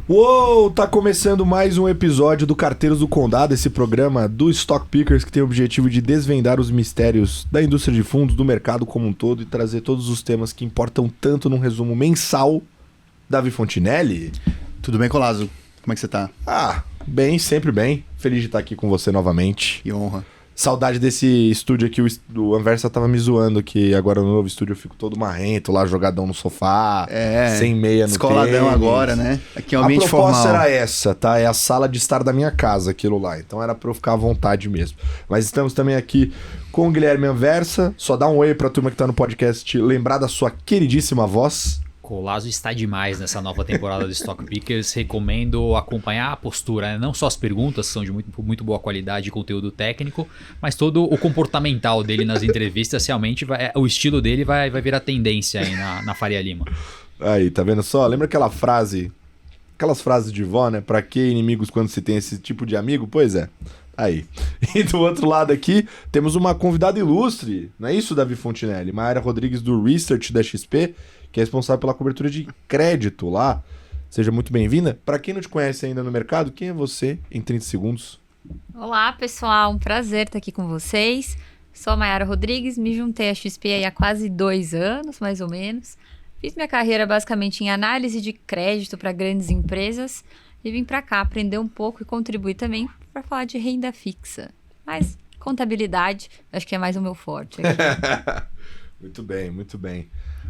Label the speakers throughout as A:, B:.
A: Uou, tá começando mais um episódio do Carteiros do Condado, esse programa do Stock Pickers que tem o objetivo de desvendar os mistérios da indústria de fundos, do mercado como um todo e trazer todos os temas que importam tanto num resumo mensal. Davi Fontinelli?
B: Tudo bem, Colazo? Como é que você tá?
A: Bem, sempre bem. Feliz de estar aqui com você novamente.
B: Que honra.
A: Saudade desse estúdio aqui, o Anversa tava me zoando que agora no novo estúdio eu fico todo marrento lá, jogadão no sofá, sem meia no
B: descoladão
A: tênis.
B: Agora, né? Aqui é um ambiente formal.
A: A proposta era essa, tá? É a sala de estar da minha casa, aquilo lá. Então era pra eu ficar à vontade mesmo. Mas estamos também aqui com o Guilherme Anversa. Só dá um oi pra turma que tá no podcast lembrar da sua queridíssima voz.
C: Colazo está demais nessa nova temporada do Stock Pickers. Recomendo acompanhar a postura, né? Não só as perguntas, são de muito boa qualidade e conteúdo técnico, mas todo o comportamental dele nas entrevistas, realmente o estilo dele vai virar tendência aí na Faria Lima.
A: Aí, tá vendo só? Lembra aquelas frases de vó, né? Pra que inimigos quando se tem esse tipo de amigo? Pois é. Aí. E do outro lado aqui, temos uma convidada ilustre, não é isso, Davi Fontinelli? Mayara Rodrigues do Research da XP, que é responsável pela cobertura de crédito lá. Seja muito bem-vinda. Para quem não te conhece ainda no mercado, quem é você em 30 segundos?
D: Olá, pessoal. Um prazer estar aqui com vocês. Sou a Mayara Rodrigues, me juntei à XP aí há quase 2 anos, mais ou menos. Fiz minha carreira basicamente em análise de crédito para grandes empresas e vim para cá aprender um pouco e contribuir também para falar de renda fixa. Mas contabilidade, acho que é mais o meu forte.
A: Muito bem, muito bem.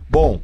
A: Bom,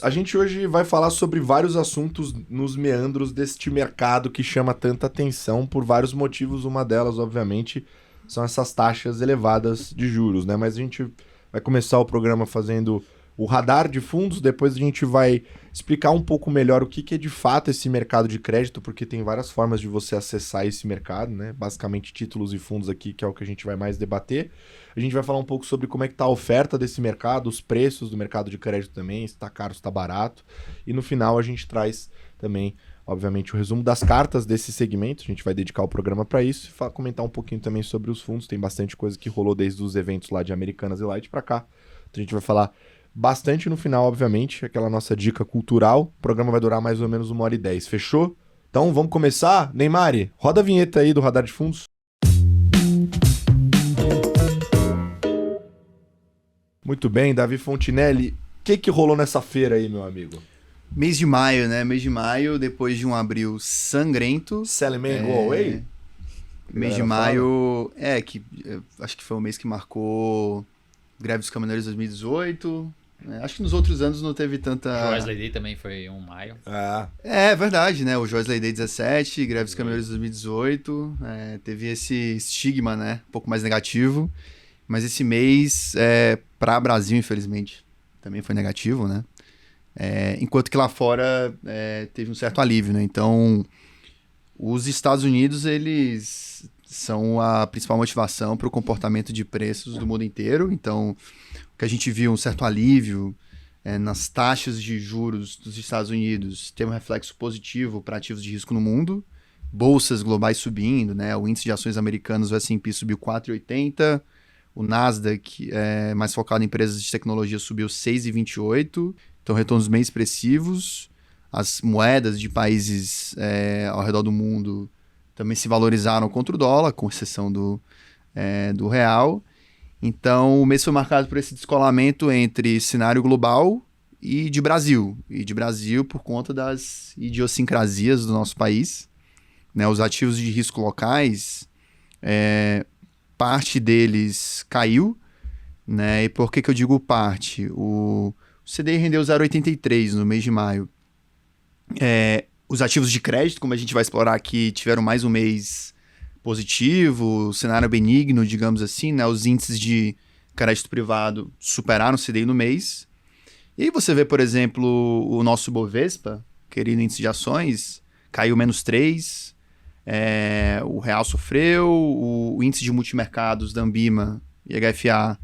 A: a gente hoje vai falar sobre vários assuntos nos meandros deste mercado que chama tanta atenção por vários motivos. Uma delas, obviamente, são essas taxas elevadas de juros, né? Mas a gente vai começar o programa fazendo o radar de fundos, depois a gente vai explicar um pouco melhor o que é de fato esse mercado de crédito, porque tem várias formas de você acessar esse mercado, né? Basicamente títulos e fundos aqui, que é o que a gente vai mais debater. A gente vai falar um pouco sobre como é que tá a oferta desse mercado, os preços do mercado de crédito também, se está caro, se está barato. E no final a gente traz também, obviamente, o resumo das cartas desse segmento. A gente vai dedicar o programa para isso e comentar um pouquinho também sobre os fundos. Tem bastante coisa que rolou desde os eventos lá de Americanas e Light para cá. Então a gente vai falar bastante no final, obviamente, aquela nossa dica cultural. O programa vai durar mais ou menos 1h10, fechou? Então vamos começar? Neymari, roda a vinheta aí do Radar de Fundos. Muito bem, Davi Fontinelli, o que rolou nessa feira aí, meu amigo?
B: Mês de maio, né? Mês de maio, depois de um abril sangrento.
A: Sell Man Go Away?
B: Mês de maio, acho que foi o mês que marcou greve dos caminhoneiros 2018. Acho que nos outros anos não teve tanta...
C: O Joesley Day também foi 1 maio.
B: É verdade, né? O Joesley Day 17, greve dos caminhoneiros 2018. Teve esse estigma, né? Um pouco mais negativo. Mas esse mês, para Brasil, infelizmente, também foi negativo, né? Enquanto que lá fora teve um certo alívio, né? Então, os Estados Unidos, eles são a principal motivação para o comportamento de preços do mundo inteiro. Então, o que a gente viu um certo alívio nas taxas de juros dos Estados Unidos tem um reflexo positivo para ativos de risco no mundo. Bolsas globais subindo, né? O índice de ações americanas, o S&P, subiu 4,80%. O Nasdaq, mais focado em empresas de tecnologia, subiu 6,28%. Então, retornos bem expressivos. As moedas de países ao redor do mundo também se valorizaram contra o dólar, com exceção do real. Então, o mês foi marcado por esse descolamento entre cenário global e de Brasil. E de Brasil por conta das idiosincrasias do nosso país, né? Os ativos de risco locais, parte deles caiu, né? E por que eu digo parte? O CDI rendeu 0,83 no mês de maio. Os ativos de crédito, como a gente vai explorar aqui, tiveram mais um mês positivo, cenário benigno, digamos assim, né? Os índices de crédito privado superaram o CDI no mês. E aí você vê, por exemplo, o nosso Bovespa, querido índice de ações, caiu -3%. O real sofreu, o índice de multimercados da Ambima e HFA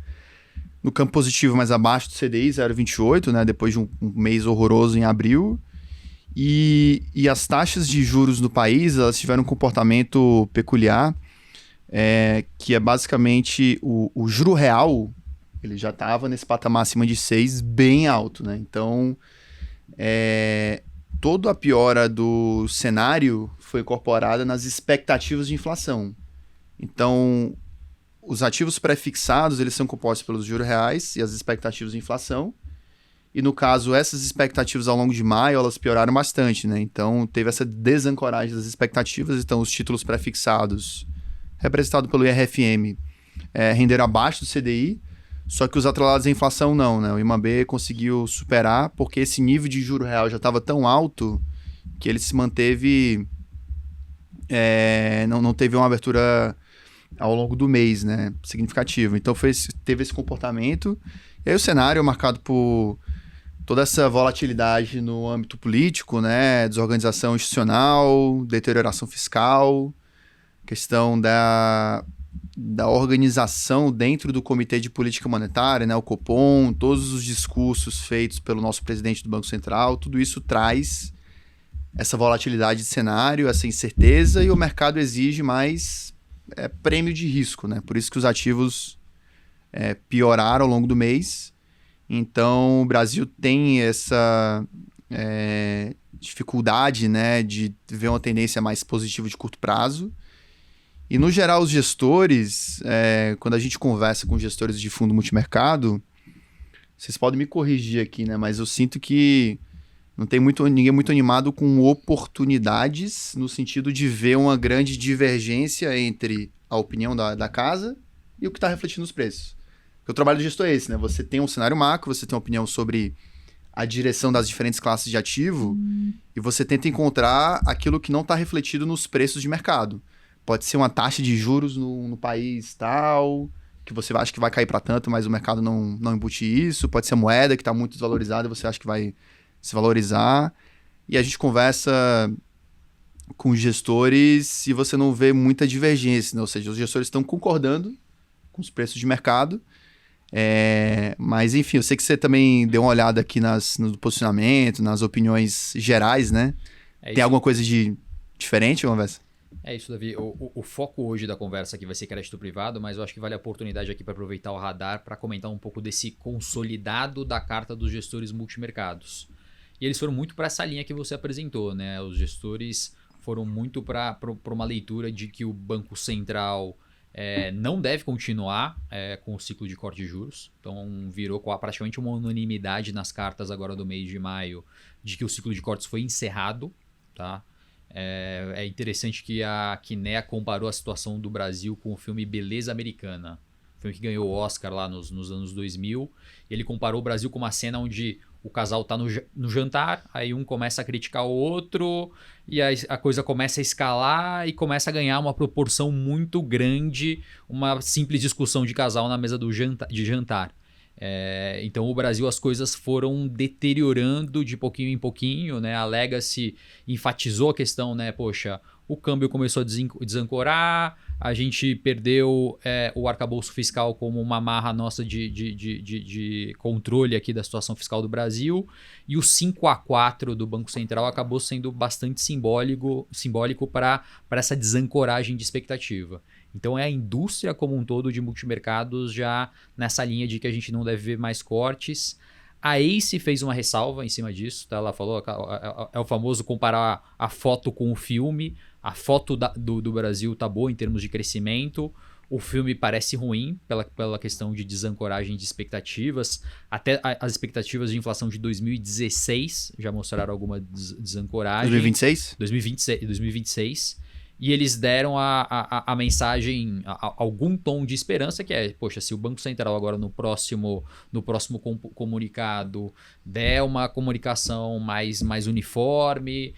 B: no campo positivo, mais abaixo do CDI, 0,28, né? Depois de um mês horroroso em abril. E as taxas de juros no país, elas tiveram um comportamento peculiar, que é basicamente o juro real, ele já estava nesse patamar acima de 6, bem alto, né? Então, toda a piora do cenário foi incorporada nas expectativas de inflação. Então, os ativos pré-fixados, eles são compostos pelos juros reais e as expectativas de inflação. E, no caso, essas expectativas ao longo de maio, elas pioraram bastante, né? Então, teve essa desancoragem das expectativas. Então, os títulos pré-fixados, representados pelo IRFM, renderam abaixo do CDI, só que os atrelados à inflação não, né? O IMAB conseguiu superar, porque esse nível de juro real já estava tão alto que ele se manteve... não teve uma abertura ao longo do mês, né? Significativo. Então, teve esse comportamento. E aí o cenário é marcado por toda essa volatilidade no âmbito político, né? Desorganização institucional, deterioração fiscal, questão da organização dentro do Comitê de Política Monetária, né? O Copom, todos os discursos feitos pelo nosso presidente do Banco Central, tudo isso traz essa volatilidade de cenário, essa incerteza, e o mercado exige mais prêmio de risco, né? Por isso que os ativos pioraram ao longo do mês. Então, o Brasil tem essa dificuldade, né, de ver uma tendência mais positiva de curto prazo. E, no geral, os gestores, quando a gente conversa com gestores de fundo multimercado, vocês podem me corrigir aqui, né, mas eu sinto que não tem ninguém muito animado com oportunidades, no sentido de ver uma grande divergência entre a opinião da casa e o que está refletindo nos preços. Porque o trabalho do gestor é esse, né? Você tem um cenário macro, você tem uma opinião sobre a direção das diferentes classes de ativo e você tenta encontrar aquilo que não está refletido nos preços de mercado. Pode ser uma taxa de juros no país tal, que você acha que vai cair para tanto, mas o mercado não embute isso. Pode ser a moeda que está muito desvalorizada e você acha que vai se valorizar. E a gente conversa com os gestores e você não vê muita divergência, né? Ou seja, os gestores estão concordando com os preços de mercado. Mas, enfim, eu sei que você também deu uma olhada aqui no posicionamento, nas opiniões gerais, né? Tem alguma coisa de diferente, conversa?
C: É isso, Davi. O foco hoje da conversa aqui vai ser crédito privado, mas eu acho que vale a oportunidade aqui para aproveitar o radar para comentar um pouco desse consolidado da carta dos gestores multimercados. E eles foram muito para essa linha que você apresentou, né? Os gestores foram muito para uma leitura de que o Banco Central não deve continuar com o ciclo de corte de juros. Então virou praticamente uma unanimidade nas cartas agora do mês de maio de que o ciclo de cortes foi encerrado. Tá? É interessante que a Kinea comparou a situação do Brasil com o filme Beleza Americana, filme que ganhou o Oscar lá nos anos 2000. E ele comparou o Brasil com uma cena onde o casal tá no jantar, aí um começa a criticar o outro, e aí a coisa começa a escalar e começa a ganhar uma proporção muito grande, uma simples discussão de casal na mesa de jantar. Então o Brasil, as coisas foram deteriorando de pouquinho em pouquinho, né? A Legacy enfatizou a questão, né? Poxa, o câmbio começou a desancorar, a gente perdeu o arcabouço fiscal como uma marra nossa de controle aqui da situação fiscal do Brasil, e o 5-4 do Banco Central acabou sendo bastante simbólico para essa desancoragem de expectativa. Então é a indústria como um todo de multimercados já nessa linha de que a gente não deve ver mais cortes. A ACE fez uma ressalva em cima disso, tá? Ela falou, é o famoso comparar a foto com o filme. A foto do Brasil tá boa em termos de crescimento. O filme parece ruim pela questão de desancoragem de expectativas. Até as expectativas de inflação de 2016 já mostraram alguma desancoragem.
B: 2026?
C: 2026. E eles deram a mensagem, algum tom de esperança, que poxa, se o Banco Central agora no próximo comunicado der uma comunicação mais uniforme,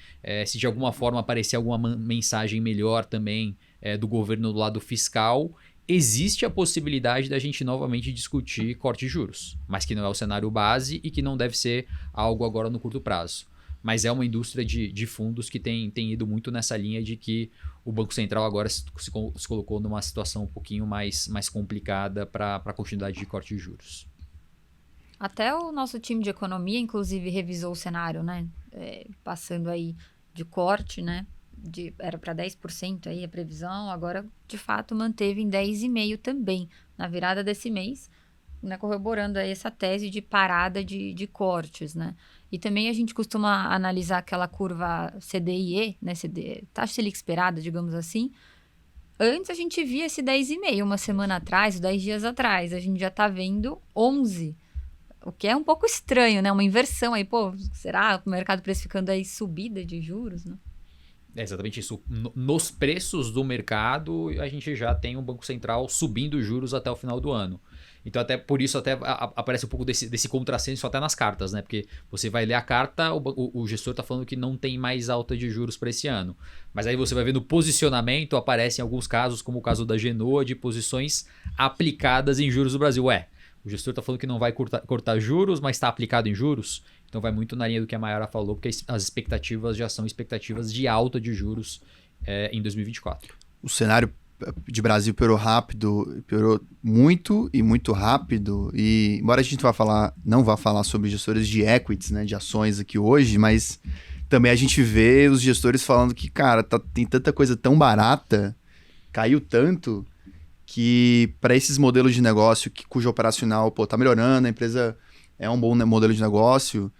C: se de alguma forma aparecer alguma mensagem melhor também do governo do lado fiscal, existe a possibilidade da gente novamente discutir corte de juros, mas que não é o cenário base e que não deve ser algo agora no curto prazo. Mas é uma indústria de fundos que tem ido muito nessa linha de que o Banco Central agora se colocou numa situação um pouquinho mais complicada para a continuidade de corte de juros.
D: Até o nosso time de economia, inclusive, revisou o cenário, né? Passando aí de corte, né? Era para 10% aí a previsão, agora, de fato, manteve em 10,5% também. Na virada desse mês, né, corroborando aí essa tese de parada de cortes, né? E também a gente costuma analisar aquela curva CDIE, né, taxa Selic esperada, digamos assim. Antes a gente via esse 10,5 uma semana atrás, 10 dias atrás. A gente já está vendo 11, o que é um pouco estranho, né? Uma inversão aí, pô, será o mercado precificando aí subida de juros, né?
C: É exatamente isso. Nos preços do mercado, a gente já tem um Banco Central subindo juros até o final do ano. Então, até por isso, até aparece um pouco desse contrassenso até nas cartas, né? Porque você vai ler a carta, o gestor está falando que não tem mais alta de juros para esse ano. Mas aí você vai ver no posicionamento, aparecem alguns casos, como o caso da Genoa, de posições aplicadas em juros do Brasil. O gestor está falando que não vai cortar juros, mas está aplicado em juros. Então vai muito na linha do que a Mayara falou, porque as expectativas já são expectativas de alta de juros em 2024.
B: O cenário de Brasil piorou muito e muito rápido. E embora a gente não vá falar sobre gestores de equities, né, de ações aqui hoje, mas também a gente vê os gestores falando que, cara, tem tanta coisa tão barata, caiu tanto, que para esses modelos de negócio cujo operacional tá melhorando, a empresa é um bom modelo de negócio,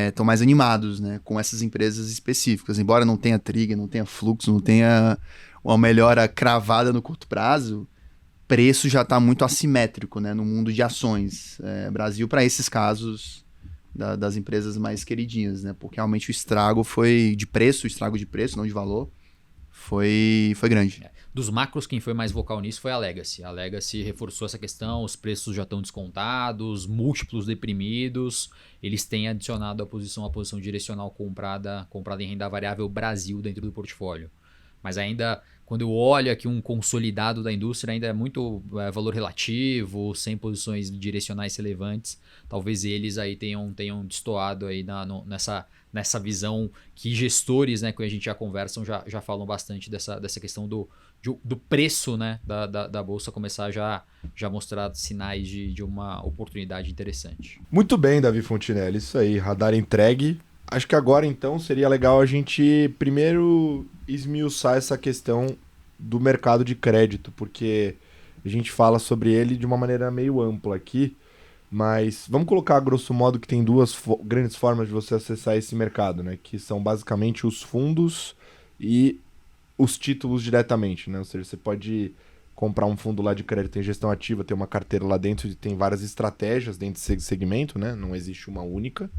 B: estão mais animados, né, com essas empresas específicas. Embora não tenha trigger, não tenha fluxo, não tenha uma melhora cravada no curto prazo, preço já está muito assimétrico, né, no mundo de ações. Brasil, para esses casos das empresas mais queridinhas, né, porque realmente o estrago de preço, não de valor, foi grande.
C: Dos macros, quem foi mais vocal nisso foi a Legacy. A Legacy reforçou essa questão, os preços já estão descontados, múltiplos deprimidos. Eles têm adicionado a posição direcional comprada em renda variável Brasil dentro do portfólio. Mas ainda, quando eu olho aqui um consolidado da indústria, ainda é muito valor relativo, sem posições direcionais relevantes. Talvez eles aí tenham destoado aí nessa visão que gestores, né, que a gente já conversam, já falam bastante dessa questão do preço, né, da Bolsa começar já mostrar sinais de uma oportunidade interessante.
A: Muito bem, Davi Fontinelli, isso aí, radar entregue. Acho que agora, então, seria legal a gente primeiro esmiuçar essa questão do mercado de crédito, porque a gente fala sobre ele de uma maneira meio ampla aqui, mas vamos colocar, grosso modo, que tem duas grandes formas de você acessar esse mercado, né? Que são basicamente os fundos e os títulos diretamente, né? Ou seja, você pode comprar um fundo lá de crédito em gestão ativa, ter uma carteira lá dentro e tem várias estratégias dentro desse segmento, né? Não existe uma única.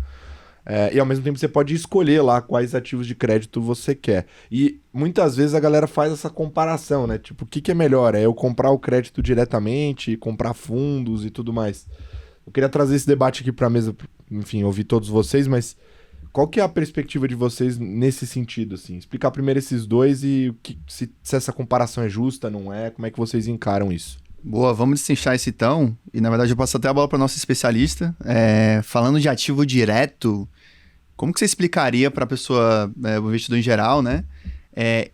A: E ao mesmo tempo você pode escolher lá quais ativos de crédito você quer. E muitas vezes a galera faz essa comparação, né? Tipo, o que é melhor? É eu comprar o crédito diretamente, comprar fundos e tudo mais. Eu queria trazer esse debate aqui para a mesa, enfim, ouvir todos vocês, mas qual que é a perspectiva de vocês nesse sentido, assim? Explicar primeiro esses dois e se essa comparação é justa, não é? Como é que vocês encaram isso?
B: Boa, vamos destrinchar esse então. E na verdade eu passo até a bola para nossa especialista. Falando de ativo direto, como que você explicaria para a pessoa, o investidor em geral, né?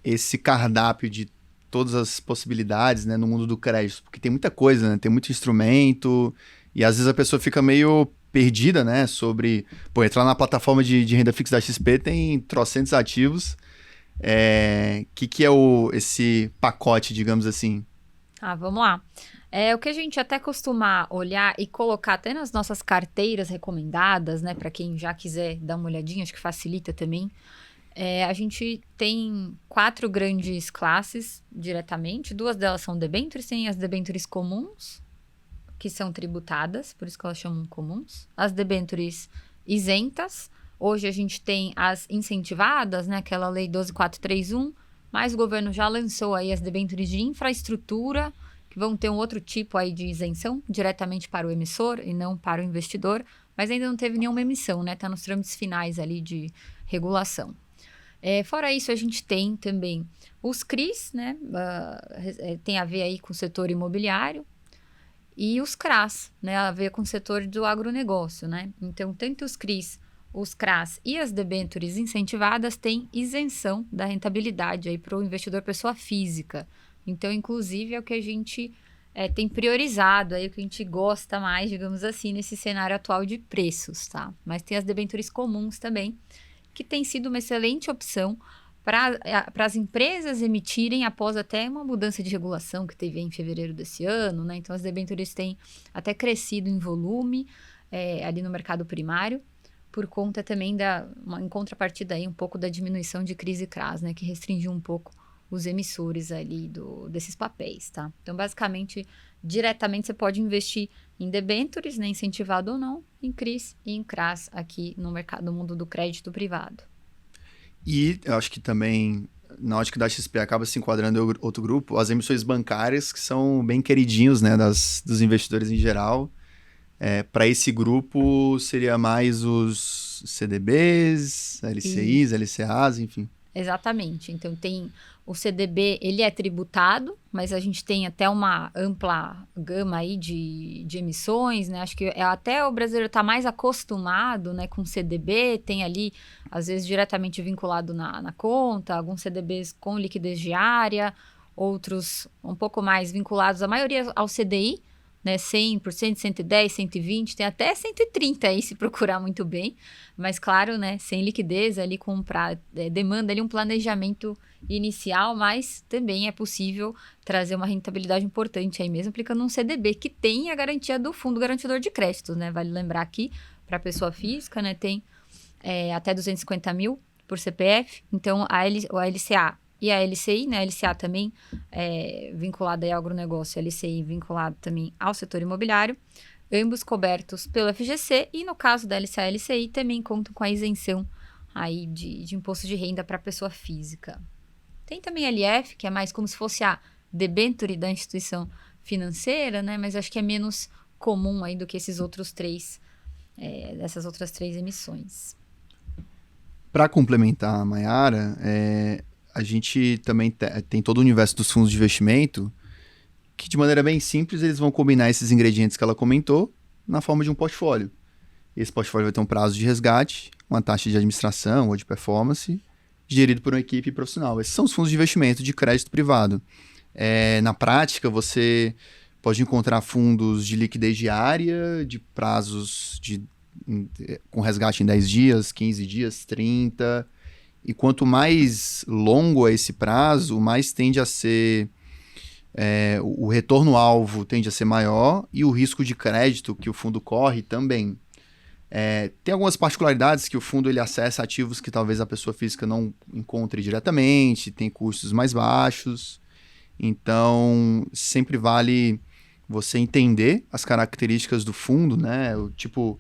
B: Esse cardápio de todas as possibilidades, né, no mundo do crédito? Porque tem muita coisa, né? Tem muito instrumento e às vezes a pessoa fica meio perdida, né? Sobre, entrar na plataforma de renda fixa da XP tem trocentos ativos. Que é esse pacote, digamos assim?
D: Vamos lá. O que a gente até costuma olhar e colocar até nas nossas carteiras recomendadas, né, para quem já quiser dar uma olhadinha, acho que facilita também. A gente tem 4 grandes classes diretamente, 2 delas são debêntures, tem as debêntures comuns, que são tributadas, por isso que elas chamam comuns, as debêntures isentas, hoje a gente tem as incentivadas, né, aquela lei 12431, mas o governo já lançou aí as debêntures de infraestrutura, que vão ter um outro tipo aí de isenção, diretamente para o emissor e não para o investidor, mas ainda não teve nenhuma emissão, né? Está nos trâmites finais ali de regulação. Fora isso, a gente tem também os CRIs, né? Tem a ver aí com o setor imobiliário, e os CRAs, né? A ver com o setor do agronegócio, né? Então, tanto os CRIs, os CRAs e as debêntures incentivadas têm isenção da rentabilidade aí para o investidor pessoa física. Então, inclusive, é o que a gente tem priorizado, aí, o que a gente gosta mais, digamos assim, nesse cenário atual de preços, tá? Mas tem as debêntures comuns também, que tem sido uma excelente opção para as empresas emitirem após até uma mudança de regulação que teve em fevereiro desse ano, né? Então, as debêntures têm até crescido em volume ali no mercado primário, por conta também em contrapartida aí um pouco da diminuição de CRIs e CRAs, né? Que restringiu um pouco os emissores ali desses papéis, tá? Então, basicamente, diretamente você pode investir em debêntures, né? Incentivado ou não, em CRIs e em CRAs aqui no mercado, no mundo do crédito privado.
B: E eu acho que também, na ótica da XP, acaba se enquadrando em outro grupo, as emissões bancárias, que são bem queridinhos, né, dos investidores em geral. Para esse grupo, seria mais os CDBs, LCIs, LCAs, enfim.
D: Exatamente. Então, tem o CDB, ele é tributado, mas a gente tem até uma ampla gama aí de emissões, né? Acho que até o brasileiro está mais acostumado, né, com CDB, tem ali, às vezes, diretamente vinculado na conta, alguns CDBs com liquidez diária, outros um pouco mais vinculados, a maioria ao CDI, né, 100%, 110, 120, tem até 130 aí se procurar muito bem, mas claro, né, sem liquidez ali demanda ali um planejamento inicial, mas também é possível trazer uma rentabilidade importante aí mesmo aplicando um CDB que tem a garantia do Fundo Garantidor de Créditos, né, vale lembrar aqui para a pessoa física, né, tem até 250 mil por CPF, então a LCA e a LCI, né? A LCA também vinculada ao agronegócio, a LCI vinculada também ao setor imobiliário, ambos cobertos pelo FGC, e no caso da LCA e LCI também contam com a isenção aí de imposto de renda para a pessoa física. Tem também a LF, que é mais como se fosse a debênture da instituição financeira, né? Mas acho que é menos comum aí do que esses outros dessas outras 3 emissões.
B: Para complementar a Mayara, a gente também tem todo o universo dos fundos de investimento que, de maneira bem simples, eles vão combinar esses ingredientes que ela comentou na forma de um portfólio. Esse portfólio vai ter um prazo de resgate, uma taxa de administração ou de performance, gerido por uma equipe profissional. Esses são os fundos de investimento de crédito privado. Na prática, você pode encontrar fundos de liquidez diária, de prazos com resgate em 10 dias, 15 dias, 30. E quanto mais longo é esse prazo, mais tende a ser... o retorno-alvo tende a ser maior e o risco de crédito que o fundo corre também. Tem algumas particularidades que o fundo ele acessa ativos que talvez a pessoa física não encontre diretamente, tem custos mais baixos. Então, sempre vale você entender as características do fundo, né? O tipo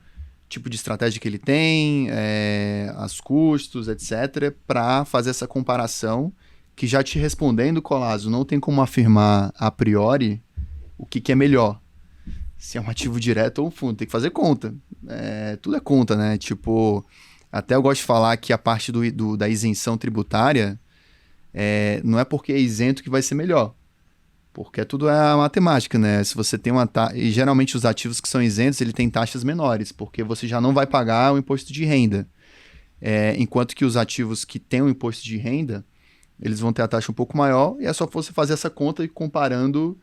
B: de estratégia que ele tem, os custos, etc., para fazer essa comparação, que já te respondendo, Colasso, não tem como afirmar a priori o que é melhor. Se é um ativo direto ou um fundo, tem que fazer conta. Tudo é conta, né? Tipo, até eu gosto de falar que a parte da isenção tributária não é porque é isento que vai ser melhor. Porque tudo é a matemática, né? Se você tem e geralmente os ativos que são isentos, ele tem taxas menores, porque você já não vai pagar o imposto de renda. Enquanto que os ativos que têm o imposto de renda, eles vão ter a taxa um pouco maior, e é só você fazer essa conta e comparando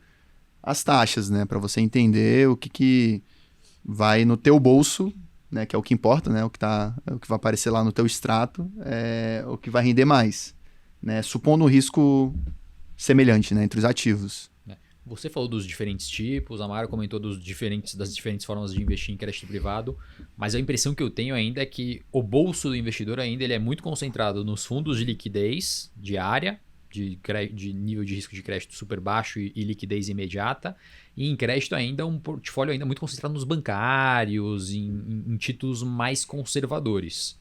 B: as taxas, né? Para você entender o que vai no teu bolso, né? Que é o que importa, né? O que vai aparecer lá no teu extrato, o que vai render mais, né? Supondo um risco semelhante, né, entre os ativos.
C: Você falou dos diferentes tipos, a Mayara comentou das diferentes formas de investir em crédito privado, mas a impressão que eu tenho ainda é que o bolso do investidor ainda ele é muito concentrado nos fundos de liquidez diária, de nível de risco de crédito super baixo e liquidez imediata, e em crédito ainda um portfólio ainda muito concentrado nos bancários, em títulos mais conservadores.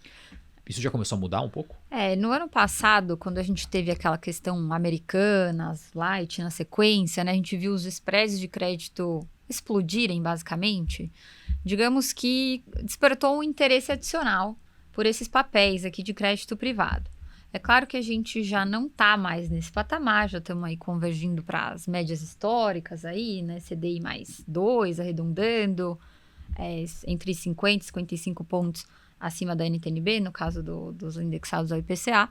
C: Isso já começou a mudar um pouco?
D: No ano passado, quando a gente teve aquela questão Americanas, Light na sequência, né, a gente viu os spreads de crédito explodirem, basicamente. Digamos que despertou um interesse adicional por esses papéis aqui de crédito privado. É claro que a gente já não está mais nesse patamar, já estamos aí convergindo para as médias históricas aí, né, CDI mais 2, arredondando, entre 50 e 55 pontos acima da NTNB, no caso dos indexados ao IPCA.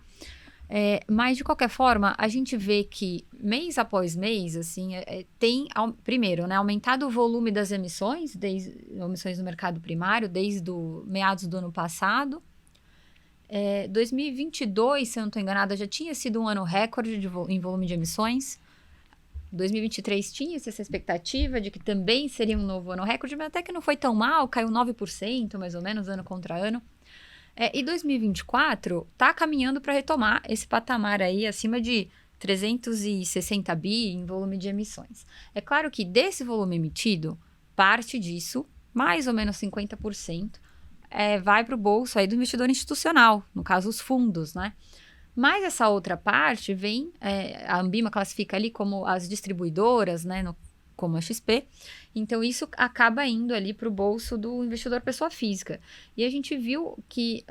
D: Mas, de qualquer forma, a gente vê que mês após mês, assim, tem, primeiro, né, aumentado o volume das emissões no mercado primário, desde meados do ano passado. 2022, se eu não estou enganada, já tinha sido um ano recorde em volume de emissões. 2023 tinha essa expectativa de que também seria um novo ano recorde, mas até que não foi tão mal, caiu 9%, mais ou menos, ano contra ano. E 2024 está caminhando para retomar esse patamar aí acima de 360 bi em volume de emissões. É claro que desse volume emitido, parte disso, mais ou menos 50%, vai para o bolso aí do investidor institucional, no caso os fundos, né? Mas essa outra parte vem, a Anbima classifica ali como as distribuidoras, né, como a XP, então isso acaba indo ali para o bolso do investidor pessoa física. E a gente viu que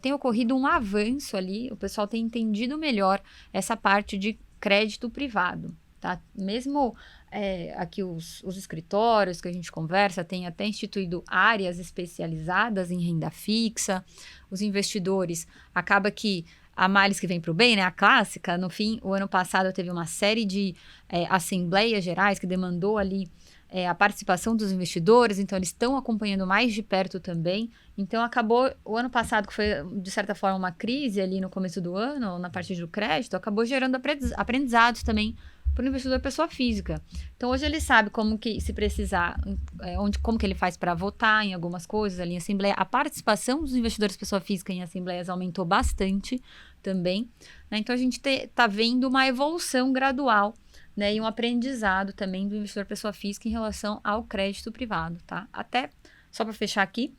D: tem ocorrido um avanço ali, o pessoal tem entendido melhor essa parte de crédito privado, tá? Mesmo aqui os escritórios que a gente conversa têm até instituído áreas especializadas em renda fixa, os investidores, acaba que a males que vem para o bem, né? A clássica, no fim, o ano passado teve uma série de assembleias gerais que demandou ali a participação dos investidores, então eles estão acompanhando mais de perto também. Então acabou, o ano passado, que foi de certa forma uma crise ali no começo do ano, na parte do crédito, acabou gerando aprendizados também para o investidor pessoa física. Então hoje ele sabe como que, se precisar, como que ele faz para votar em algumas coisas ali em assembleia. A participação dos investidores pessoa física em assembleias aumentou bastante também, né? Então a gente está vendo uma evolução gradual, né, e um aprendizado também do investidor pessoa física em relação ao crédito privado, tá? Até, só para fechar aqui,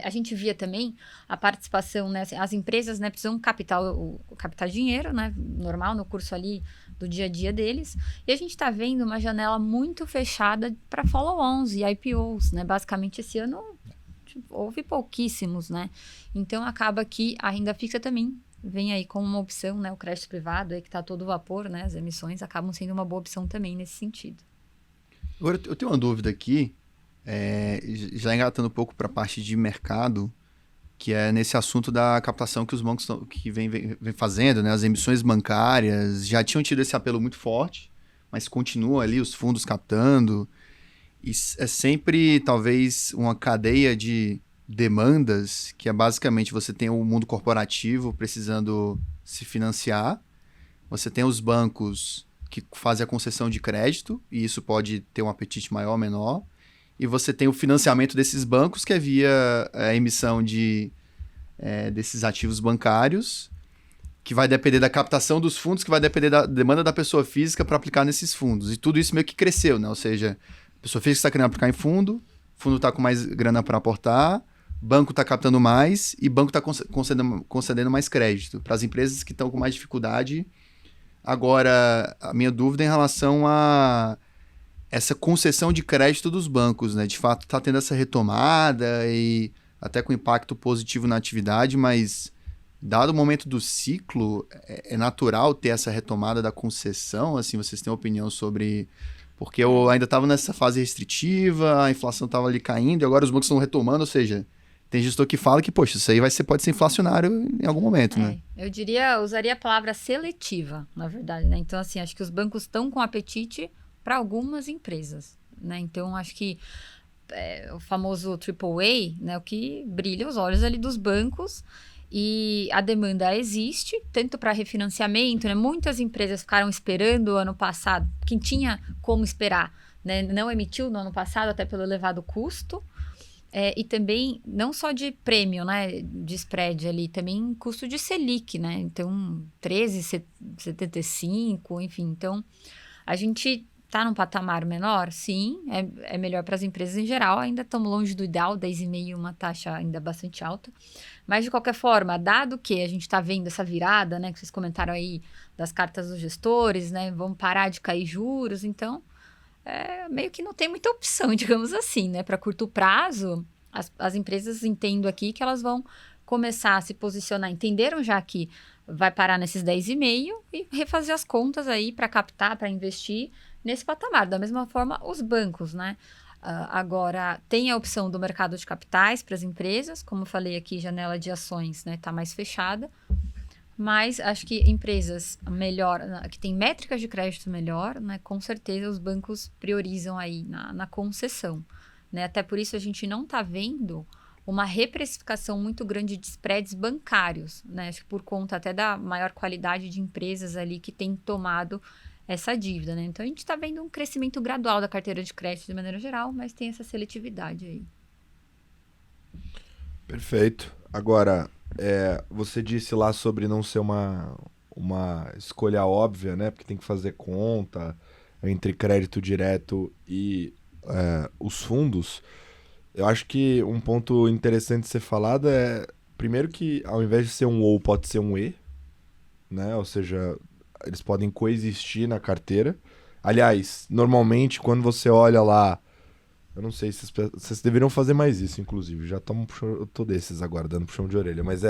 D: a gente via também a participação, né, as empresas, né, precisam captar dinheiro, né, normal, no curso ali do dia a dia deles, e a gente está vendo uma janela muito fechada para follow-ons e IPOs, né, basicamente esse ano houve pouquíssimos, né, então acaba que a renda fixa também vem aí como uma opção, né, o crédito privado aí que está todo vapor, né, as emissões acabam sendo uma boa opção também nesse sentido.
B: Agora, eu tenho uma dúvida aqui, já engatando um pouco para a parte de mercado, que é nesse assunto da captação que os bancos que vem fazendo, né? As emissões bancárias já tinham tido esse apelo muito forte, mas continua ali os fundos captando. E é sempre, talvez, uma cadeia de demandas, que é basicamente você tem o mundo corporativo precisando se financiar, você tem os bancos que fazem a concessão de crédito, e isso pode ter um apetite maior ou menor, e você tem o financiamento desses bancos, que é via a emissão desses ativos bancários, que vai depender da captação dos fundos, que vai depender da demanda da pessoa física para aplicar nesses fundos. E tudo isso meio que cresceu, né? Ou seja, a pessoa física está querendo aplicar em fundo, o fundo está com mais grana para aportar, banco está captando mais e banco está concedendo mais crédito para as empresas que estão com mais dificuldade. Agora, a minha dúvida é em relação a essa concessão de crédito dos bancos, né? De fato, está tendo essa retomada e até com impacto positivo na atividade, mas dado o momento do ciclo, é natural ter essa retomada da concessão? Assim, vocês têm opinião sobre... Porque eu ainda estava nessa fase restritiva, a inflação estava ali caindo e agora os bancos estão retomando, ou seja, tem gestor que fala que, poxa, isso aí pode ser inflacionário em algum momento, né?
D: Eu usaria a palavra seletiva, na verdade, né? Então, assim, acho que os bancos estão com apetite para algumas empresas, né? Então, acho que o famoso AAA, né? O que brilha os olhos ali dos bancos, e a demanda existe, tanto para refinanciamento, né? Muitas empresas ficaram esperando o ano passado, quem tinha como esperar, né? Não emitiu no ano passado, até pelo elevado custo, e também, não só de prêmio, né? De spread ali, também custo de Selic, né? Então, 13,75, enfim. Então, a gente está num patamar menor? Sim, é melhor para as empresas em geral, ainda estamos longe do ideal, 10,5%, uma taxa ainda bastante alta. Mas, de qualquer forma, dado que a gente está vendo essa virada, né, que vocês comentaram aí das cartas dos gestores, né, vão parar de cair juros, então, meio que não tem muita opção, digamos assim, né, para curto prazo, as empresas entendo aqui que elas vão começar a se posicionar, entenderam já que vai parar nesses 10,5% e refazer as contas aí para captar, para investir nesse patamar. Da mesma forma, os bancos, né? Agora, tem a opção do mercado de capitais para as empresas, como eu falei aqui, janela de ações, né? Tá mais fechada, mas acho que empresas melhor, que tem métricas de crédito melhor, né? Com certeza os bancos priorizam aí na concessão, né? Até por isso a gente não está vendo uma reprecificação muito grande de spreads bancários, né? Acho que por conta até da maior qualidade de empresas ali que têm tomado essa dívida, né? Então, a gente está vendo um crescimento gradual da carteira de crédito de maneira geral, mas tem essa seletividade aí.
A: Perfeito. Agora, você disse lá sobre não ser uma escolha óbvia, né? Porque tem que fazer conta entre crédito direto e os fundos. Eu acho que um ponto interessante de ser falado é, primeiro que ao invés de ser um ou, pode ser um e, né? Ou seja, eles podem coexistir na carteira. Aliás, normalmente quando você olha lá, eu não sei se vocês deveriam fazer mais isso, inclusive. Eu tô desses agora, dando puxão de orelha. Mas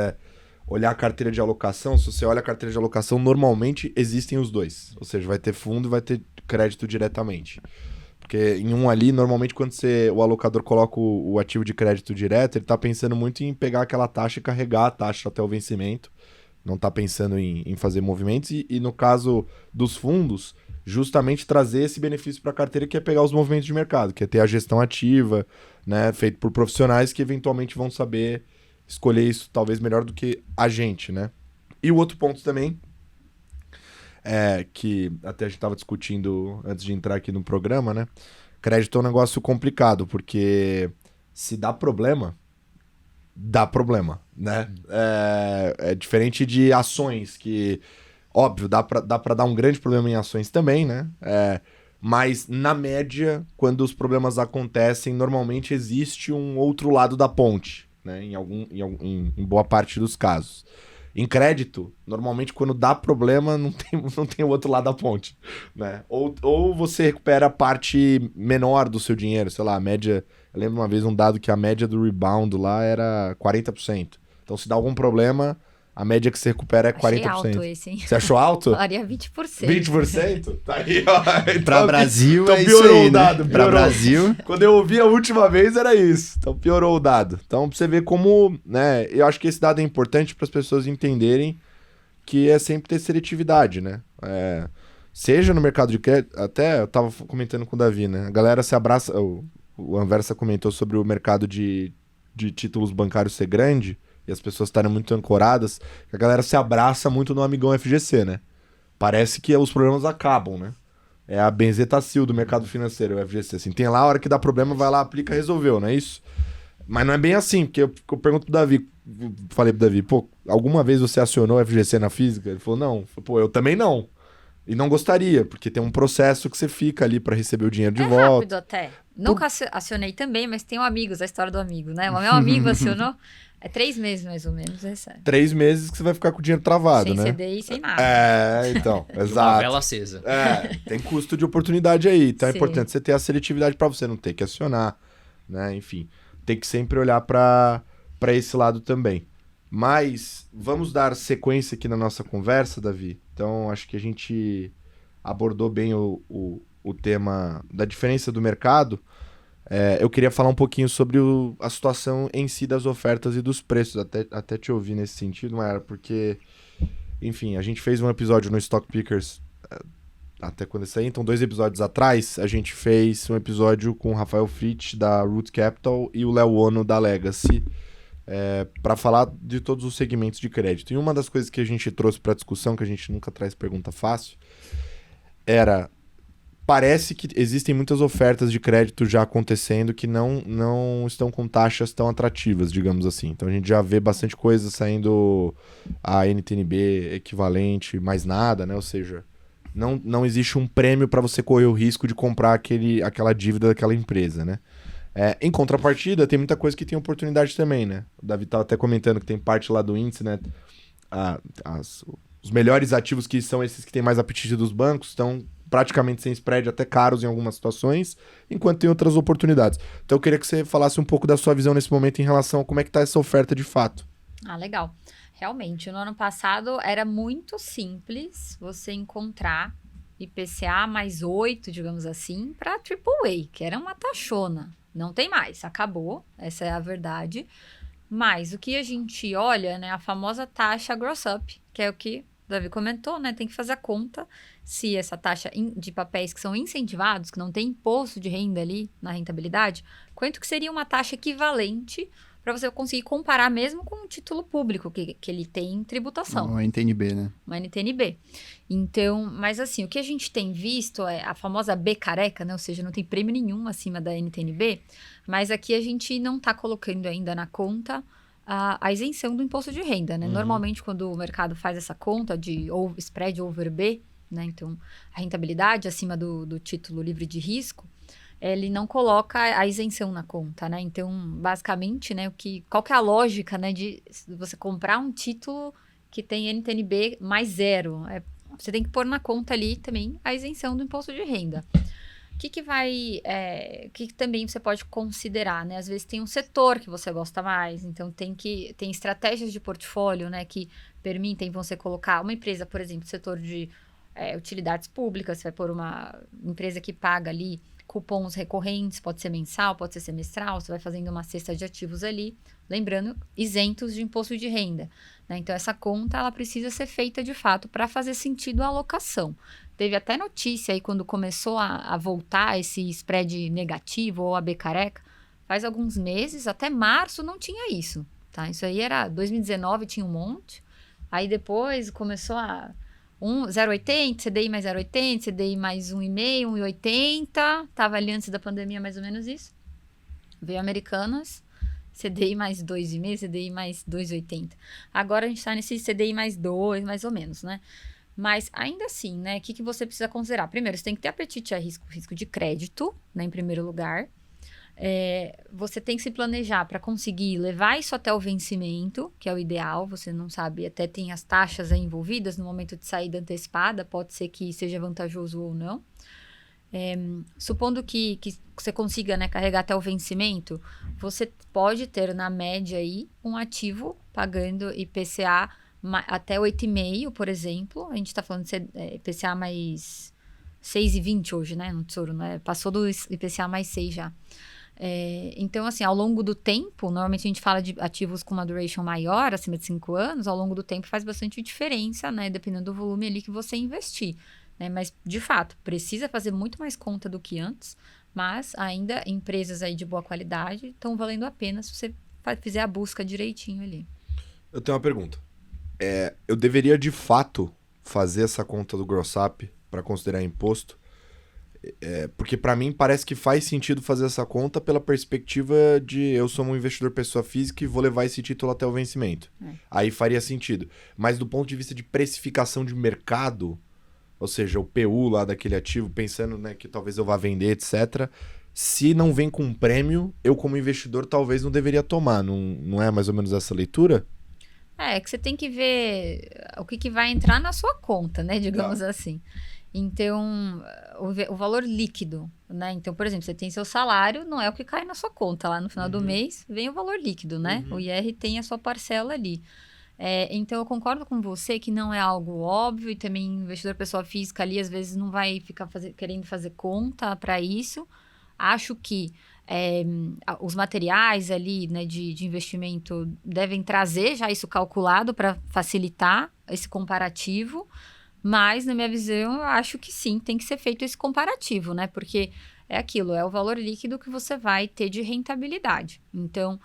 A: olhar a carteira de alocação. Se você olha a carteira de alocação, normalmente existem os dois. Ou seja, vai ter fundo e vai ter crédito diretamente. Porque em um ali, normalmente quando o alocador coloca o ativo de crédito direto, ele tá pensando muito em pegar aquela taxa e carregar a taxa até o vencimento. Não tá pensando em fazer movimentos. E no caso dos fundos, justamente trazer esse benefício para a carteira, que é pegar os movimentos de mercado, que é ter a gestão ativa, né, feito por profissionais que eventualmente vão saber escolher isso talvez melhor do que a gente, né? E o outro ponto também, que até a gente estava discutindo antes de entrar aqui no programa, né? Crédito é um negócio complicado, porque se dá problema, né? É diferente de ações, que, óbvio, dá pra dar um grande problema em ações também, né? Mas, na média, quando os problemas acontecem, normalmente existe um outro lado da ponte, né? Em boa parte dos casos. Em crédito, normalmente quando dá problema, não tem o outro lado da ponte, né? Ou você recupera a parte menor do seu dinheiro, sei lá, a média... Eu lembro uma vez um dado que a média do rebound lá era 40%. Então, se dá algum problema, a média que você recupera é 40%.
D: Achei alto esse, hein?
A: Você achou alto?
D: Falaria 20%.
A: 20%? Tá aí, ó. Então,
B: Pra Brasil
A: então
B: é isso
A: piorou
B: aí,
A: o dado.
B: né? Pra
A: Piorou.
B: Brasil...
A: Quando eu ouvi a última vez era isso. Então piorou o dado. Então pra você ver como, né? Eu acho que esse dado é importante para as pessoas entenderem que é sempre ter seletividade, né? Seja no mercado de crédito, até eu tava comentando com o Davi, né? A galera se abraça. O Anversa comentou sobre o mercado de títulos bancários ser grande e as pessoas estarem muito ancoradas. A galera se abraça muito no amigão FGC, né? Parece que os problemas acabam, né? É a benzetacil do mercado financeiro, o FGC. Assim, tem lá, a hora que dá problema, vai lá, aplica, resolveu, não é isso? Mas não é bem assim, porque eu pergunto pro Davi, falei pro Davi, pô, alguma vez você acionou o FGC na física? Ele falou, não. Pô, eu também não. E não gostaria, porque tem um processo que você fica ali pra receber o dinheiro de volta.
D: Rápido até. Nunca acionei também, mas tenho amigos, a história do amigo, né? O meu amigo acionou, 3 meses mais ou menos, recebe.
A: 3 meses que você vai ficar com o dinheiro travado,
D: Sem
A: né?
D: CDI, sem nada.
A: Então,
C: Uma
A: exato.
C: vela acesa.
A: Tem custo de oportunidade aí. Então é
D: Sim.
A: importante você ter a seletividade pra você não ter que acionar, né? Enfim, tem que sempre olhar pra esse lado também. Mas vamos dar sequência aqui na nossa conversa, Davi. Então acho que a gente abordou bem o tema da diferença do mercado. Eu queria falar um pouquinho sobre a situação em si das ofertas e dos preços, até te ouvir nesse sentido, Mayara, porque, enfim, a gente fez um episódio no Stock Pickers, até quando isso aí, então 2 episódios atrás, a gente fez um episódio com o Rafael Fritz, da Root Capital, e o Léo Ono, da Legacy, para falar de todos os segmentos de crédito. E uma das coisas que a gente trouxe para discussão, que a gente nunca traz pergunta fácil, parece que existem muitas ofertas de crédito já acontecendo que não estão com taxas tão atrativas, digamos assim. Então a gente já vê bastante coisa saindo a NTNB equivalente, mais nada, né? Ou seja, não existe um prêmio para você correr o risco de comprar aquela dívida daquela empresa, né? Em contrapartida, tem muita coisa que tem oportunidade também, né? O Davi estava até comentando que tem parte lá do índice, né? Os melhores ativos, que são esses que têm mais apetite dos bancos, estão praticamente sem spread, até caros em algumas situações, enquanto tem outras oportunidades. Então eu queria que você falasse um pouco da sua visão nesse momento em relação a como é que está essa oferta de fato.
D: Legal. Realmente, no ano passado era muito simples você encontrar IPCA mais 8, digamos assim, para AAA, que era uma taxona. Não tem mais, acabou, essa é a verdade. Mas o que a gente olha, né, a famosa taxa gross up, que é o que o Davi comentou, né, tem que fazer a conta se essa taxa de papéis que são incentivados, que não tem imposto de renda ali na rentabilidade, quanto que seria uma taxa equivalente para você conseguir comparar mesmo com o título público, que ele tem tributação.
B: Uma NTNB, né?
D: Uma NTNB. Então, mas assim, o que a gente tem visto é a famosa B careca, né? Ou seja, não tem prêmio nenhum acima da NTNB, mas aqui a gente não está colocando ainda na conta a isenção do imposto de renda, né? Normalmente, quando o mercado faz essa conta de spread over B, né? Então, a rentabilidade acima do título livre de risco, ele não coloca a isenção na conta, né? Então, basicamente, né, qual que é a lógica, né, de você comprar um título que tem NTNB mais 0? Você tem que pôr na conta ali também a isenção do imposto de renda. O que também você pode considerar, né? Às vezes tem um setor que você gosta mais, então tem estratégias de portfólio, né, que permitem você colocar uma empresa, por exemplo, setor de utilidades públicas, você vai pôr uma empresa que paga ali cupons recorrentes, pode ser mensal, pode ser semestral, você vai fazendo uma cesta de ativos ali, lembrando, isentos de imposto de renda, né? Então, essa conta, ela precisa ser feita de fato para fazer sentido a alocação. Teve até notícia aí quando começou a voltar esse spread negativo ou a B careca, faz alguns meses, até março não tinha isso, tá? Isso aí era 2019, tinha um monte, aí depois começou 0,80, CDI mais 0,80, CDI mais 1,5, 1,80. Tava ali antes da pandemia, mais ou menos isso. Veio Americanas, CDI mais 2,5, CDI mais 2,80. Agora a gente tá nesse CDI mais 2, mais ou menos, né? Mas ainda assim, né? O que você precisa considerar? Primeiro, você tem que ter apetite a risco de crédito, né? Em primeiro lugar. Você tem que se planejar para conseguir levar isso até o vencimento, que é o ideal. Você não sabe, até tem as taxas aí envolvidas no momento de saída antecipada, pode ser que seja vantajoso ou não. Supondo que você consiga, né, carregar até o vencimento, você pode ter na média aí um ativo pagando IPCA até 8,5, por exemplo. A gente está falando de IPCA mais 6,20 hoje, né, no Tesouro, né? Passou do IPCA mais 6 já. Então, assim, ao longo do tempo, normalmente a gente fala de ativos com uma duration maior, acima de 5 anos, ao longo do tempo faz bastante diferença, né? Dependendo do volume ali que você investir, né? Mas, de fato, precisa fazer muito mais conta do que antes, mas ainda empresas aí de boa qualidade estão valendo a pena se você fizer a busca direitinho ali.
A: Eu tenho uma pergunta. Eu deveria, de fato, fazer essa conta do Gross Up para considerar imposto? Porque para mim parece que faz sentido fazer essa conta pela perspectiva de eu sou um investidor pessoa física e vou levar esse título até o vencimento. Aí faria sentido. Mas do ponto de vista de precificação de mercado, ou seja, o PU lá daquele ativo, pensando, né, que talvez eu vá vender, etc., se não vem com um prêmio, eu como investidor talvez não deveria tomar. Não é mais ou menos essa leitura?
D: Que você tem que ver o que vai entrar na sua conta, né, digamos assim. Então, o valor líquido, né? Então, por exemplo, você tem seu salário, não é o que cai na sua conta. Lá no final do mês, vem o valor líquido, né? O IR tem a sua parcela ali. Então, eu concordo com você que não é algo óbvio e também investidor pessoa física ali, às vezes, não vai ficar querendo fazer conta para isso. Acho que os materiais ali, né, de investimento devem trazer já isso calculado para facilitar esse comparativo. Mas, na minha visão, eu acho que sim, tem que ser feito esse comparativo, né? Porque é aquilo, é o valor líquido que você vai ter de rentabilidade. Então,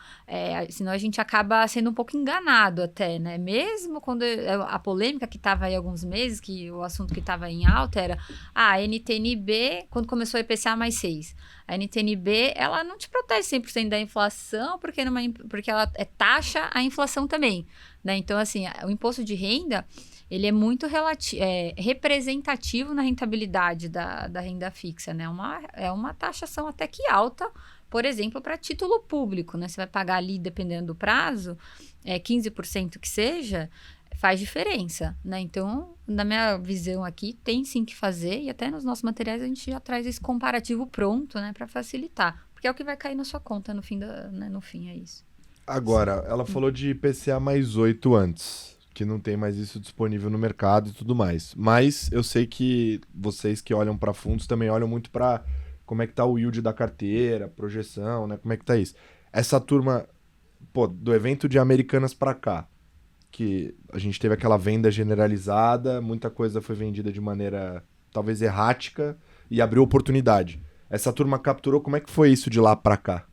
D: senão a gente acaba sendo um pouco enganado até, né? Mesmo quando a polêmica que estava aí há alguns meses, que o assunto que estava em alta era a NTNB, quando começou a IPCA mais 6. A NTNB, ela não te protege 100% da inflação, porque ela taxa a inflação também, né? Então, assim, o imposto de renda, ele é muito representativo na rentabilidade da renda fixa, né? É uma taxação até que alta, por exemplo, para título público, né? Você vai pagar ali, dependendo do prazo, 15% que seja, faz diferença, né? Então, na minha visão aqui, tem sim que fazer, e até nos nossos materiais a gente já traz esse comparativo pronto, né? Para facilitar, porque é o que vai cair na sua conta no fim, no fim é isso.
A: Agora, ela falou de IPCA mais 8 antes, que não tem mais isso disponível no mercado e tudo mais. Mas eu sei que vocês que olham para fundos também olham muito para como é que tá o yield da carteira, projeção, né? Como é que tá isso? Essa turma, do evento de Americanas para cá, que a gente teve aquela venda generalizada, muita coisa foi vendida de maneira talvez errática e abriu oportunidade. Essa turma capturou, como é que foi isso de lá para cá?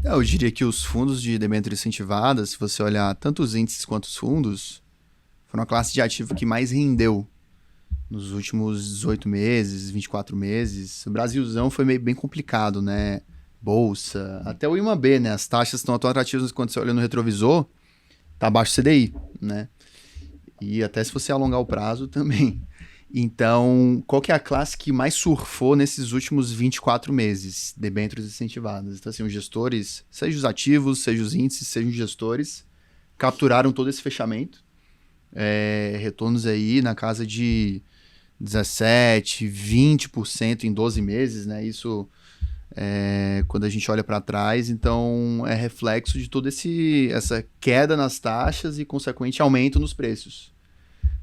B: Eu diria que os fundos de debêntures incentivadas, se você olhar tanto os índices quanto os fundos, foram a classe de ativo que mais rendeu nos últimos 18 meses, 24 meses. O Brasilzão foi bem complicado, né? Bolsa, até o IMAB, né? As taxas estão tão atrativas quando você olha no retrovisor, tá abaixo do CDI, né? E até se você alongar o prazo também. Então, qual que é a classe que mais surfou nesses últimos 24 meses? Debêntures incentivadas. Então, assim, os gestores, seja os ativos, seja os índices, sejam os gestores, capturaram todo esse fechamento. Retornos aí na casa de 17%, 20% em 12 meses, né? Isso quando a gente olha para trás, então é reflexo de toda essa queda nas taxas e, consequente, aumento nos preços.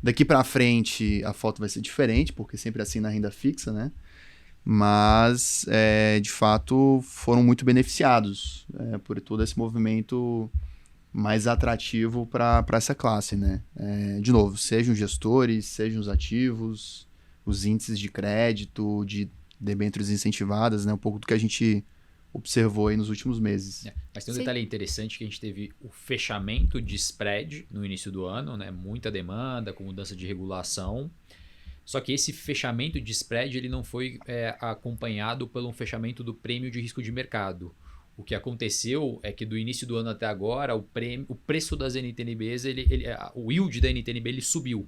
B: Daqui para frente, a foto vai ser diferente, porque sempre é assim na renda fixa, né? Mas, de fato, foram muito beneficiados por todo esse movimento mais atrativo para essa classe, né? De novo, sejam os gestores, sejam os ativos, os índices de crédito, de debêntures incentivadas, né? Um pouco do que a gente observou aí nos últimos meses.
C: Mas tem um detalhe interessante que a gente teve o fechamento de spread no início do ano, né? Muita demanda, com mudança de regulação. Só que esse fechamento de spread ele não foi acompanhado por um fechamento do prêmio de risco de mercado. O que aconteceu é que do início do ano até agora, o preço das NTNBs, o yield da NTNB ele subiu.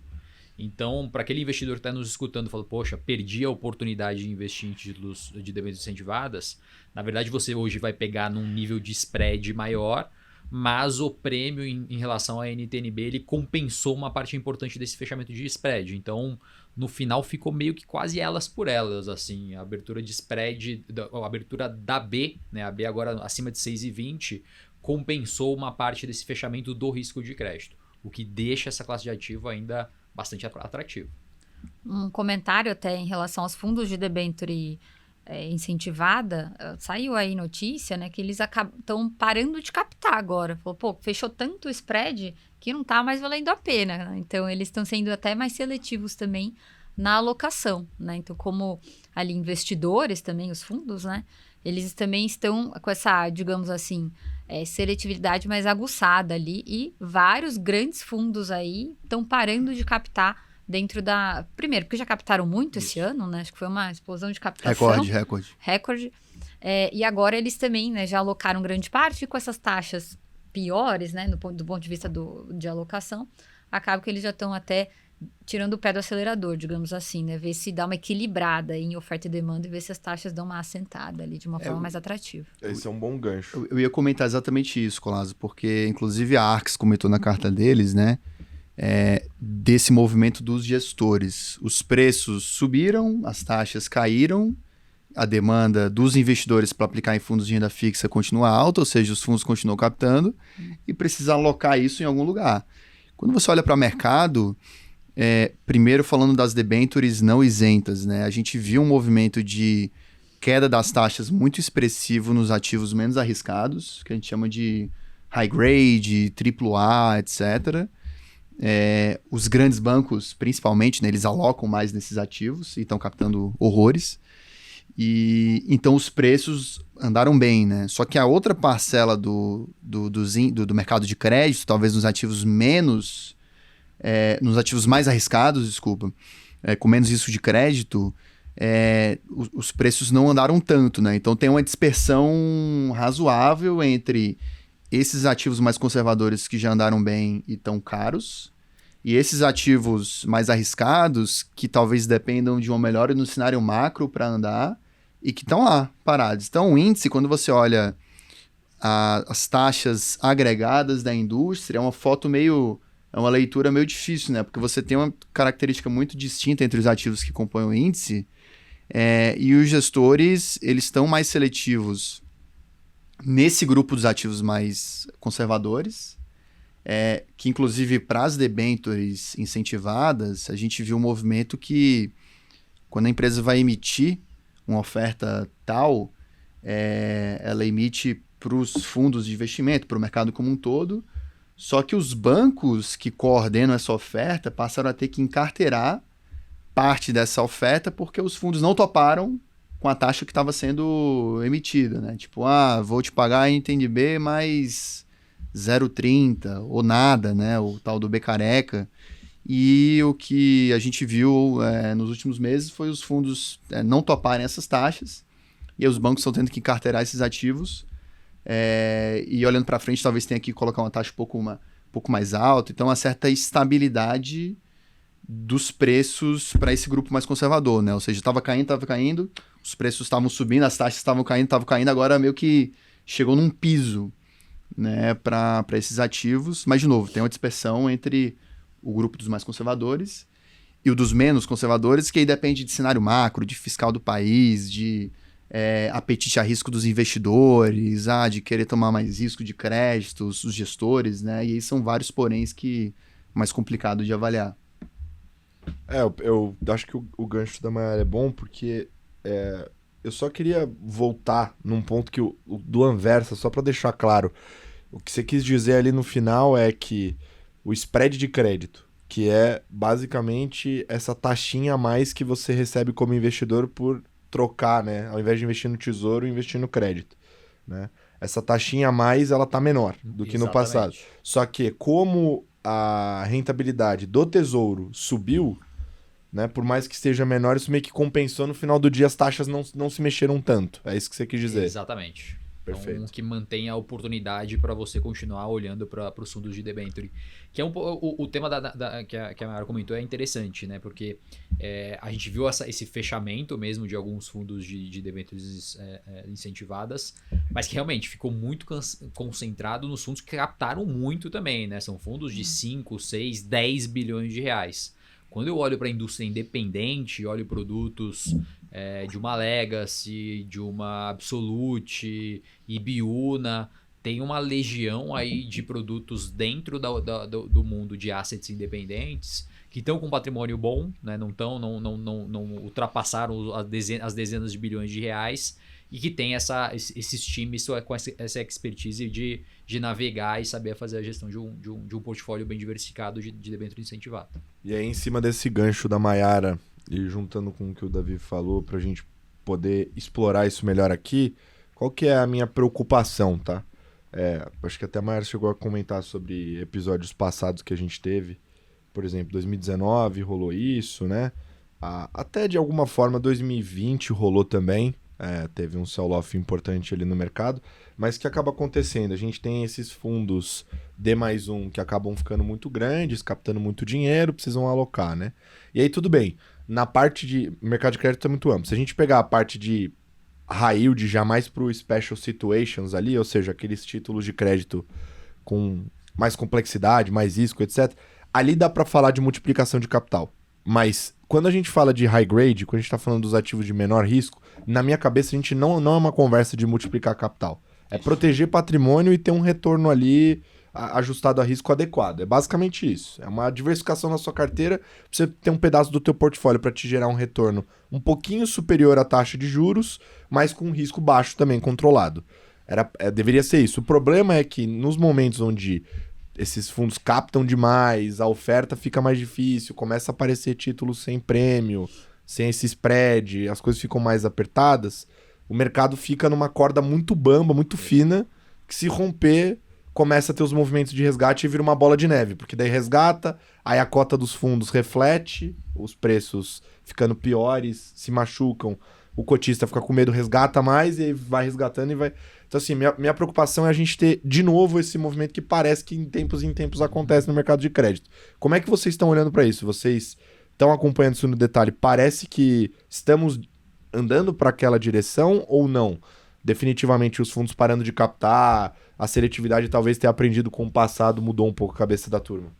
C: Então, para aquele investidor que está nos escutando, falou, poxa, perdi a oportunidade de investir em títulos de debêntures incentivadas. Na verdade, você hoje vai pegar num nível de spread maior, mas o prêmio em relação à NTNB, ele compensou uma parte importante desse fechamento de spread. Então, no final, ficou meio que quase elas por elas, assim, a abertura de spread, a abertura da B, né, a B agora acima de 6,20, compensou uma parte desse fechamento do risco de crédito, o que deixa essa classe de ativo ainda bastante atrativo.
D: Um comentário até em relação aos fundos de debênture incentivada, saiu aí notícia, né, que eles estão parando de captar agora. Falou, pô, fechou tanto o spread que não está mais valendo a pena, né? Então, eles estão sendo até mais seletivos também na alocação, né? Então, como ali investidores também, os fundos, né, eles também estão com essa, digamos assim, seletividade mais aguçada ali e vários grandes fundos aí estão parando de captar dentro da... Primeiro, porque já captaram muito esse ano, né? Acho que foi uma explosão de captação. Recorde. E agora eles também, né, já alocaram grande parte e com essas taxas piores, né, do ponto de vista de alocação, acaba que eles já estão até tirando o pé do acelerador, digamos assim, né? Ver se dá uma equilibrada em oferta e demanda e ver se as taxas dão uma assentada ali de uma forma mais atrativa.
A: Esse é um bom gancho.
B: Eu ia comentar exatamente isso, Colasso, porque inclusive a Arx comentou na carta deles, né? Desse movimento dos gestores. Os preços subiram, as taxas caíram, a demanda dos investidores para aplicar em fundos de renda fixa continua alta, ou seja, os fundos continuam captando e precisa alocar isso em algum lugar. Quando você olha para o mercado, primeiro falando das debêntures não isentas, né? A gente viu um movimento de queda das taxas muito expressivo nos ativos menos arriscados, que a gente chama de high grade, AAA, etc. Os grandes bancos, principalmente, né, eles alocam mais nesses ativos e estão captando horrores. E então os preços andaram bem, né? Só que a outra parcela do mercado de crédito, talvez nos ativos menos... nos ativos mais arriscados, com menos risco de crédito, os preços não andaram tanto, né? Então tem uma dispersão razoável entre esses ativos mais conservadores que já andaram bem e estão caros, e esses ativos mais arriscados que talvez dependam de uma melhora no cenário macro para andar e que estão lá, parados. Então o índice, quando você olha as taxas agregadas da indústria, é uma leitura meio difícil, né? Porque você tem uma característica muito distinta entre os ativos que compõem o índice e os gestores, eles estão mais seletivos nesse grupo dos ativos mais conservadores, que inclusive para as debêntures incentivadas, a gente viu um movimento que quando a empresa vai emitir uma oferta tal, ela emite para os fundos de investimento, para o mercado como um todo. Só que os bancos que coordenam essa oferta passaram a ter que encarteirar parte dessa oferta porque os fundos não toparam com a taxa que estava sendo emitida, né? Tipo, vou te pagar em TNB mais 0,30 ou nada, né? O tal do B careca. E o que a gente viu nos últimos meses foi os fundos não toparem essas taxas e os bancos estão tendo que encarteirar esses ativos e olhando para frente talvez tenha que colocar uma taxa um pouco mais alta. Então, uma certa estabilidade dos preços para esse grupo mais conservador, né? Ou seja, estava caindo, os preços estavam subindo, as taxas estavam caindo, agora meio que chegou num piso, né, para esses ativos. Mas, de novo, tem uma dispersão entre o grupo dos mais conservadores e o dos menos conservadores, que aí depende de cenário macro, de fiscal do país, de apetite a risco dos investidores, de querer tomar mais risco de créditos, os gestores, né? E aí são vários poréns que mais complicado de avaliar.
A: Eu acho que o gancho da Mayara é bom porque eu só queria voltar num ponto que do Anversa, só para deixar claro. O que você quis dizer ali no final é que o spread de crédito, que é basicamente essa taxinha a mais que você recebe como investidor por trocar, né? Ao invés de investir no tesouro, investir no crédito, né? Essa taxinha a mais, ela tá menor do que no passado. Só que como a rentabilidade do tesouro subiu, né? Por mais que esteja menor, isso meio que compensou. No final do dia, as taxas não se mexeram tanto. É isso que você quis dizer.
C: Exatamente.
A: Perfeito.
C: Então, que mantém a oportunidade para você continuar olhando para os fundos de debenture. Que é o tema que a Mayara comentou é interessante, né? Porque a gente viu esse fechamento mesmo de alguns fundos de debentures incentivadas, mas que realmente ficou muito concentrado nos fundos que captaram muito também, né? São fundos de 5, 6, 10 bilhões de reais. Quando eu olho para a indústria independente, olho produtos de uma Legacy, de uma Absolute, Ibiúna, tem uma legião aí de produtos dentro do mundo de assets independentes que estão com patrimônio bom, né? não ultrapassaram as dezenas de bilhões de reais e que tem esses times com essa expertise de navegar e saber fazer a gestão de um portfólio bem diversificado de debênture incentivado.
A: E aí, em cima desse gancho da Mayara, e juntando com o que o Davi falou, para a gente poder explorar isso melhor aqui, qual que é a minha preocupação, tá? Acho que até a Mayara chegou a comentar sobre episódios passados que a gente teve. Por exemplo, 2019 rolou isso, né? Até de alguma forma 2020 rolou também. Teve um sell-off importante ali no mercado, mas o que acaba acontecendo? A gente tem esses fundos D+1 que acabam ficando muito grandes, captando muito dinheiro, precisam alocar, né? E aí tudo bem, na parte de mercado de crédito é muito amplo. Se a gente pegar a parte de high yield já mais para o special situations ali, ou seja, aqueles títulos de crédito com mais complexidade, mais risco, etc., ali dá para falar de multiplicação de capital. Mas quando a gente fala de high grade, quando a gente está falando dos ativos de menor risco, na minha cabeça a gente não é uma conversa de multiplicar capital. É proteger patrimônio e ter um retorno ali ajustado a risco adequado. É basicamente isso. É uma diversificação na sua carteira para você ter um pedaço do teu portfólio para te gerar um retorno um pouquinho superior à taxa de juros, mas com um risco baixo também, controlado. Deveria ser isso. O problema é que nos momentos onde esses fundos captam demais, a oferta fica mais difícil, começa a aparecer títulos sem prêmio, sem esse spread, as coisas ficam mais apertadas, o mercado fica numa corda muito bamba, muito fina, que se romper, começa a ter os movimentos de resgate e vira uma bola de neve, porque daí resgata, aí a cota dos fundos reflete, os preços ficando piores, se machucam, o cotista fica com medo, resgata mais e aí vai resgatando e vai... Então, assim, minha preocupação é a gente ter, de novo, esse movimento que parece que em tempos acontece no mercado de crédito. Como é que vocês estão olhando para isso? Vocês estão acompanhando isso no detalhe? Parece que estamos andando para aquela direção ou não? Definitivamente, os fundos parando de captar, a seletividade talvez ter aprendido com o passado mudou um pouco a cabeça da turma.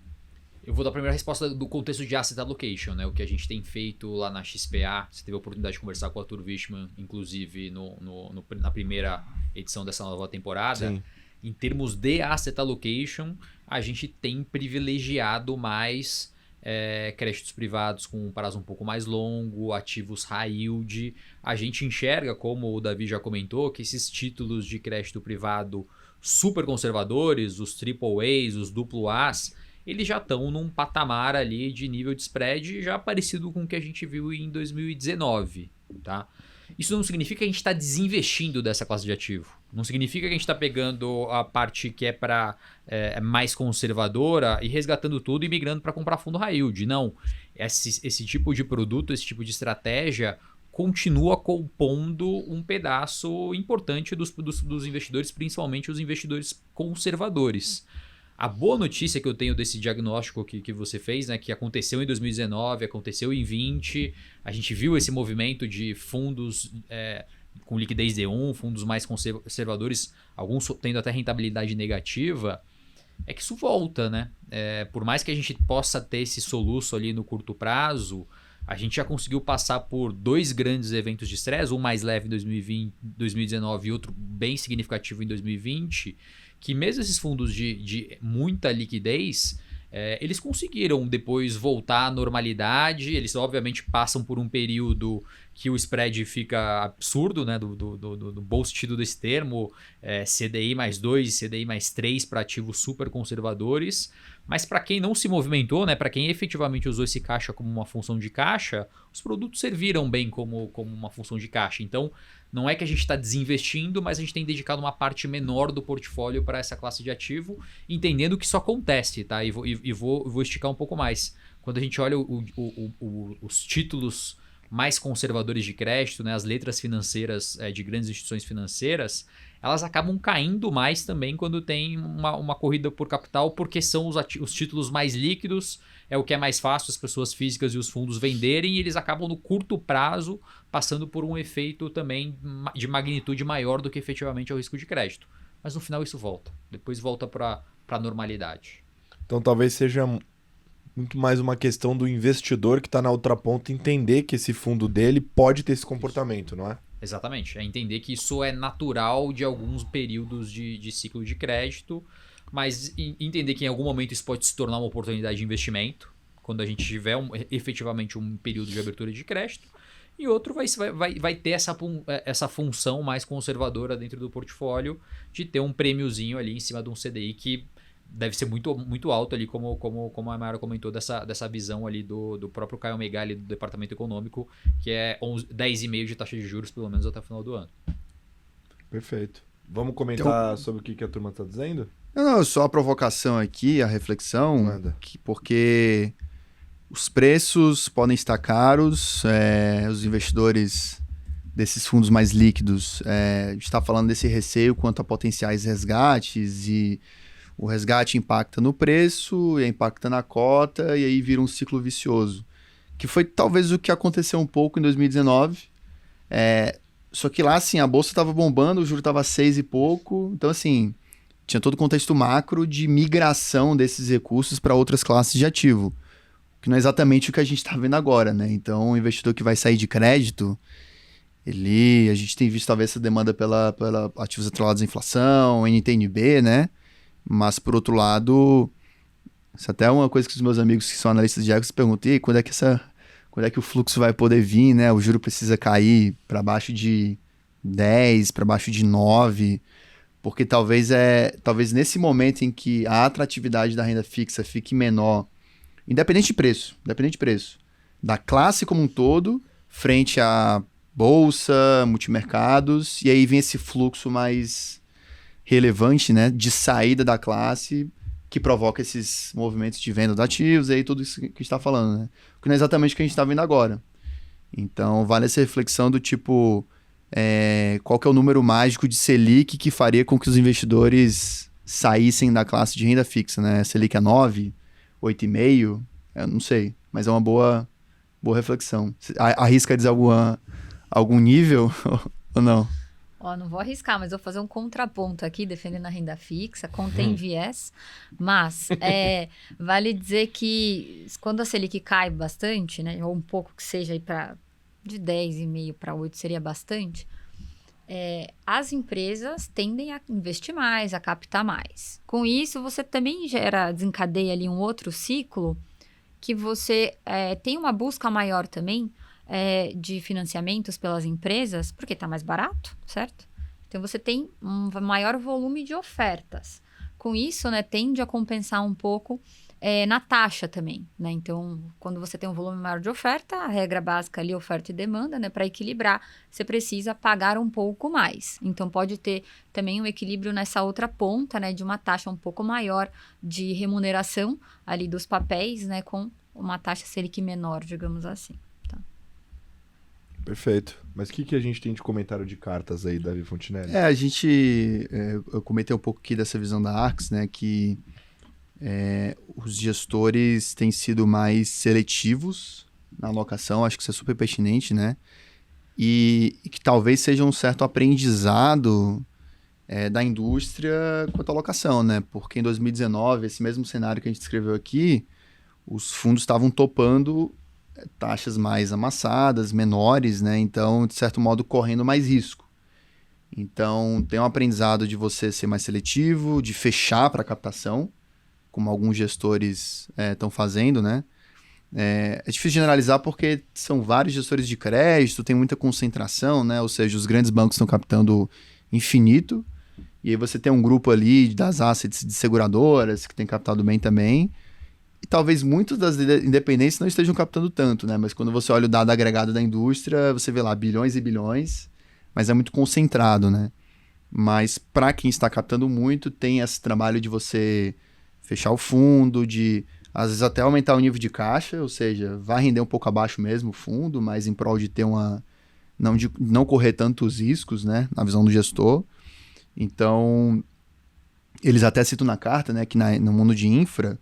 C: Eu vou dar a primeira resposta do contexto de asset allocation, né? O que a gente tem feito lá na XPA. Você teve a oportunidade de conversar com o Arthur Wichmann, inclusive na primeira edição dessa nova temporada.
A: Sim.
C: Em termos de asset allocation, a gente tem privilegiado mais créditos privados com um prazo um pouco mais longo, ativos high yield. A gente enxerga, como o Davi já comentou, que esses títulos de crédito privado super conservadores, os AAAs, os AAAs, eles já estão num patamar ali de nível de spread já parecido com o que a gente viu em 2019, tá? Isso não significa que a gente está desinvestindo dessa classe de ativo. Não significa que a gente está pegando a parte que é para mais conservadora e resgatando tudo e migrando para comprar fundo high yield. Não. Esse tipo de produto, esse tipo de estratégia continua compondo um pedaço importante dos investidores, principalmente os investidores conservadores. A boa notícia que eu tenho desse diagnóstico que você fez, né, que aconteceu em 2019, aconteceu em 2020, a gente viu esse movimento de fundos com liquidez D1, fundos mais conservadores, alguns tendo até rentabilidade negativa, é que isso volta, né? Por mais que a gente possa ter esse soluço ali no curto prazo, a gente já conseguiu passar por 2 grandes eventos de estresse, um mais leve em 2019 e outro bem significativo em 2020, que mesmo esses fundos de muita liquidez, eles conseguiram depois voltar à normalidade. Eles obviamente passam por um período que o spread fica absurdo, né, do bom sentido desse termo, CDI mais 2 e CDI mais 3 para ativos super conservadores. Mas para quem não se movimentou, né, para quem efetivamente usou esse caixa como uma função de caixa, os produtos serviram bem como uma função de caixa. Então, não é que a gente está desinvestindo, mas a gente tem dedicado uma parte menor do portfólio para essa classe de ativo, entendendo que isso acontece, tá? E vou esticar um pouco mais. Quando a gente olha os títulos mais conservadores de crédito, né, as letras financeiras de grandes instituições financeiras, elas acabam caindo mais também quando tem uma corrida por capital, porque são os títulos mais líquidos, é o que é mais fácil as pessoas físicas e os fundos venderem, e eles acabam no curto prazo passando por um efeito também de magnitude maior do que efetivamente é o risco de crédito. Mas no final isso volta, depois volta para a normalidade.
A: Então talvez seja muito mais uma questão do investidor que está na outra ponta entender que esse fundo dele pode ter esse comportamento, não é?
C: Exatamente, é entender que isso é natural de alguns períodos de ciclo de crédito, mas entender que em algum momento isso pode se tornar uma oportunidade de investimento, quando a gente tiver efetivamente um período de abertura de crédito, e outro vai ter essa função mais conservadora dentro do portfólio de ter um prêmiozinho ali em cima de um CDI que deve ser muito, muito alto ali, como a Mayara comentou, dessa visão ali do próprio Caio Megali, do Departamento Econômico, que é 10,5% de taxa de juros, pelo menos até o final do ano.
A: Perfeito. Vamos comentar sobre o que a turma está dizendo?
B: Não, só a provocação aqui, a reflexão, porque os preços podem estar caros, os investidores desses fundos mais líquidos, a gente está falando desse receio quanto a potenciais resgates, e o resgate impacta no preço, e impacta na cota, e aí vira um ciclo vicioso. Que foi talvez o que aconteceu um pouco em 2019. Só que lá, assim, a bolsa estava bombando, o juro estava 6 e pouco. Então, assim, tinha todo o contexto macro de migração desses recursos para outras classes de ativo. Que não é exatamente o que a gente está vendo agora, né? Então, o investidor que vai sair de crédito, a gente tem visto talvez essa demanda pela ativos atrelados à inflação, NTNB, né? Mas, por outro lado, isso até é uma coisa que os meus amigos que são analistas de equity se perguntam: e quando é que o fluxo vai poder vir, né? O juro precisa cair para baixo de 10, para baixo de 9, porque talvez nesse momento em que a atratividade da renda fixa fique menor, independente de preço, da classe como um todo, frente à bolsa, multimercados, e aí vem esse fluxo mais relevante, né, de saída da classe, que provoca esses movimentos de venda de ativos, e aí tudo isso que a gente está falando, né? Que não é exatamente o que a gente está vendo agora. Então, vale essa reflexão do tipo, qual que é o número mágico de Selic que faria com que os investidores saíssem da classe de renda fixa, né? Selic é 9, 8,5, eu não sei, mas é uma boa reflexão. Arrisca dizer algum nível ou não?
D: Não vou arriscar, mas vou fazer um contraponto aqui, defendendo a renda fixa, contém viés, mas vale dizer que quando a Selic cai bastante, né, ou um pouco que seja aí de 10,5 para 8 seria bastante, as empresas tendem a investir mais, a captar mais. Com isso, você também desencadeia ali um outro ciclo que você tem uma busca maior também de financiamentos pelas empresas, porque está mais barato, certo? Então, você tem um maior volume de ofertas. Com isso, né, tende a compensar um pouco na taxa também, né? Então, quando você tem um volume maior de oferta, a regra básica ali, oferta e demanda, né? Para equilibrar, você precisa pagar um pouco mais. Então, pode ter também um equilíbrio nessa outra ponta, né? De uma taxa um pouco maior de remuneração ali dos papéis, né? Com uma taxa Selic menor, digamos assim.
A: Perfeito. Mas o que a gente tem de comentário de cartas aí, Davi Fontinelli?
B: Eu comentei um pouco aqui dessa visão da Arx, né? Que os gestores têm sido mais seletivos na alocação, acho que isso é super pertinente, né? E que talvez seja um certo aprendizado da indústria quanto à alocação, né? Porque em 2019, esse mesmo cenário que a gente descreveu aqui, os fundos estavam topando taxas mais amassadas, menores, né? Então, de certo modo, correndo mais risco. Então, tem um aprendizado de você ser mais seletivo, de fechar para captação, como alguns gestores estão fazendo, né? É difícil generalizar porque são vários gestores de crédito, tem muita concentração, né? Ou seja, os grandes bancos estão captando infinito, e aí você tem um grupo ali das assets de seguradoras que tem captado bem também, e talvez muitos das independentes não estejam captando tanto, né? Mas quando você olha o dado agregado da indústria, você vê lá bilhões e bilhões, mas é muito concentrado, né? Mas para quem está captando muito, tem esse trabalho de você fechar o fundo, de às vezes até aumentar o nível de caixa, ou seja, vai render um pouco abaixo mesmo o fundo, mas em prol de ter não correr tantos riscos, né? Na visão do gestor. Então, eles até citam na carta, né, que no mundo de infra,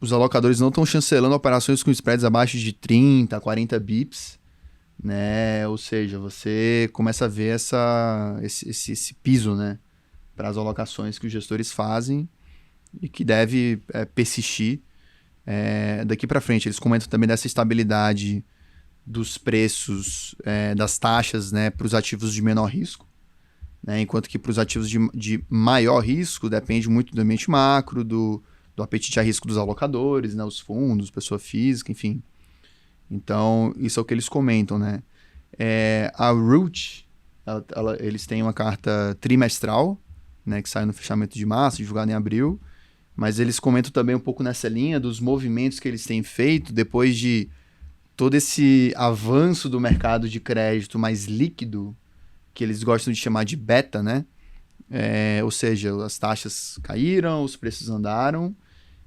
B: os alocadores não estão chancelando operações com spreads abaixo de 30, 40 bips, né? Ou seja, você começa a ver esse piso, né, para as alocações que os gestores fazem e que deve persistir daqui para frente. Eles comentam também dessa estabilidade dos preços das taxas, né, para os ativos de menor risco, né, enquanto que para os ativos de maior risco depende muito do ambiente macro, do apetite a risco dos alocadores, né, os fundos, pessoa física, enfim. Então, isso é o que eles comentam, né? A Root, eles têm uma carta trimestral, né, que sai no fechamento de março, divulgada em abril, mas eles comentam também um pouco nessa linha dos movimentos que eles têm feito depois de todo esse avanço do mercado de crédito mais líquido, que eles gostam de chamar de beta, né? Ou seja, as taxas caíram, os preços andaram,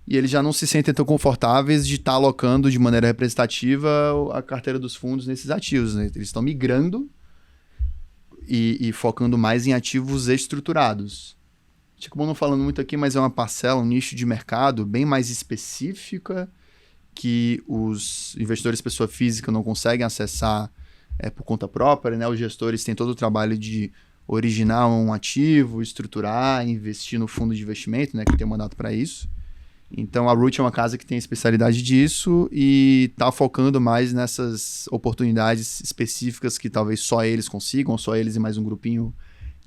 B: e eles já não se sentem tão confortáveis de estar alocando de maneira representativa a carteira dos fundos nesses ativos, né? Eles estão migrando e focando mais em ativos estruturados. A gente acabou não falando muito aqui, mas é uma parcela, um nicho de mercado bem mais específica que os investidores pessoa física não conseguem acessar por conta própria, né? Os gestores têm todo o trabalho de originar um ativo, estruturar, investir no fundo de investimento, né, que tem mandato para isso. Então, a Root é uma casa que tem especialidade disso e está focando mais nessas oportunidades específicas que talvez só eles consigam, só eles e mais um grupinho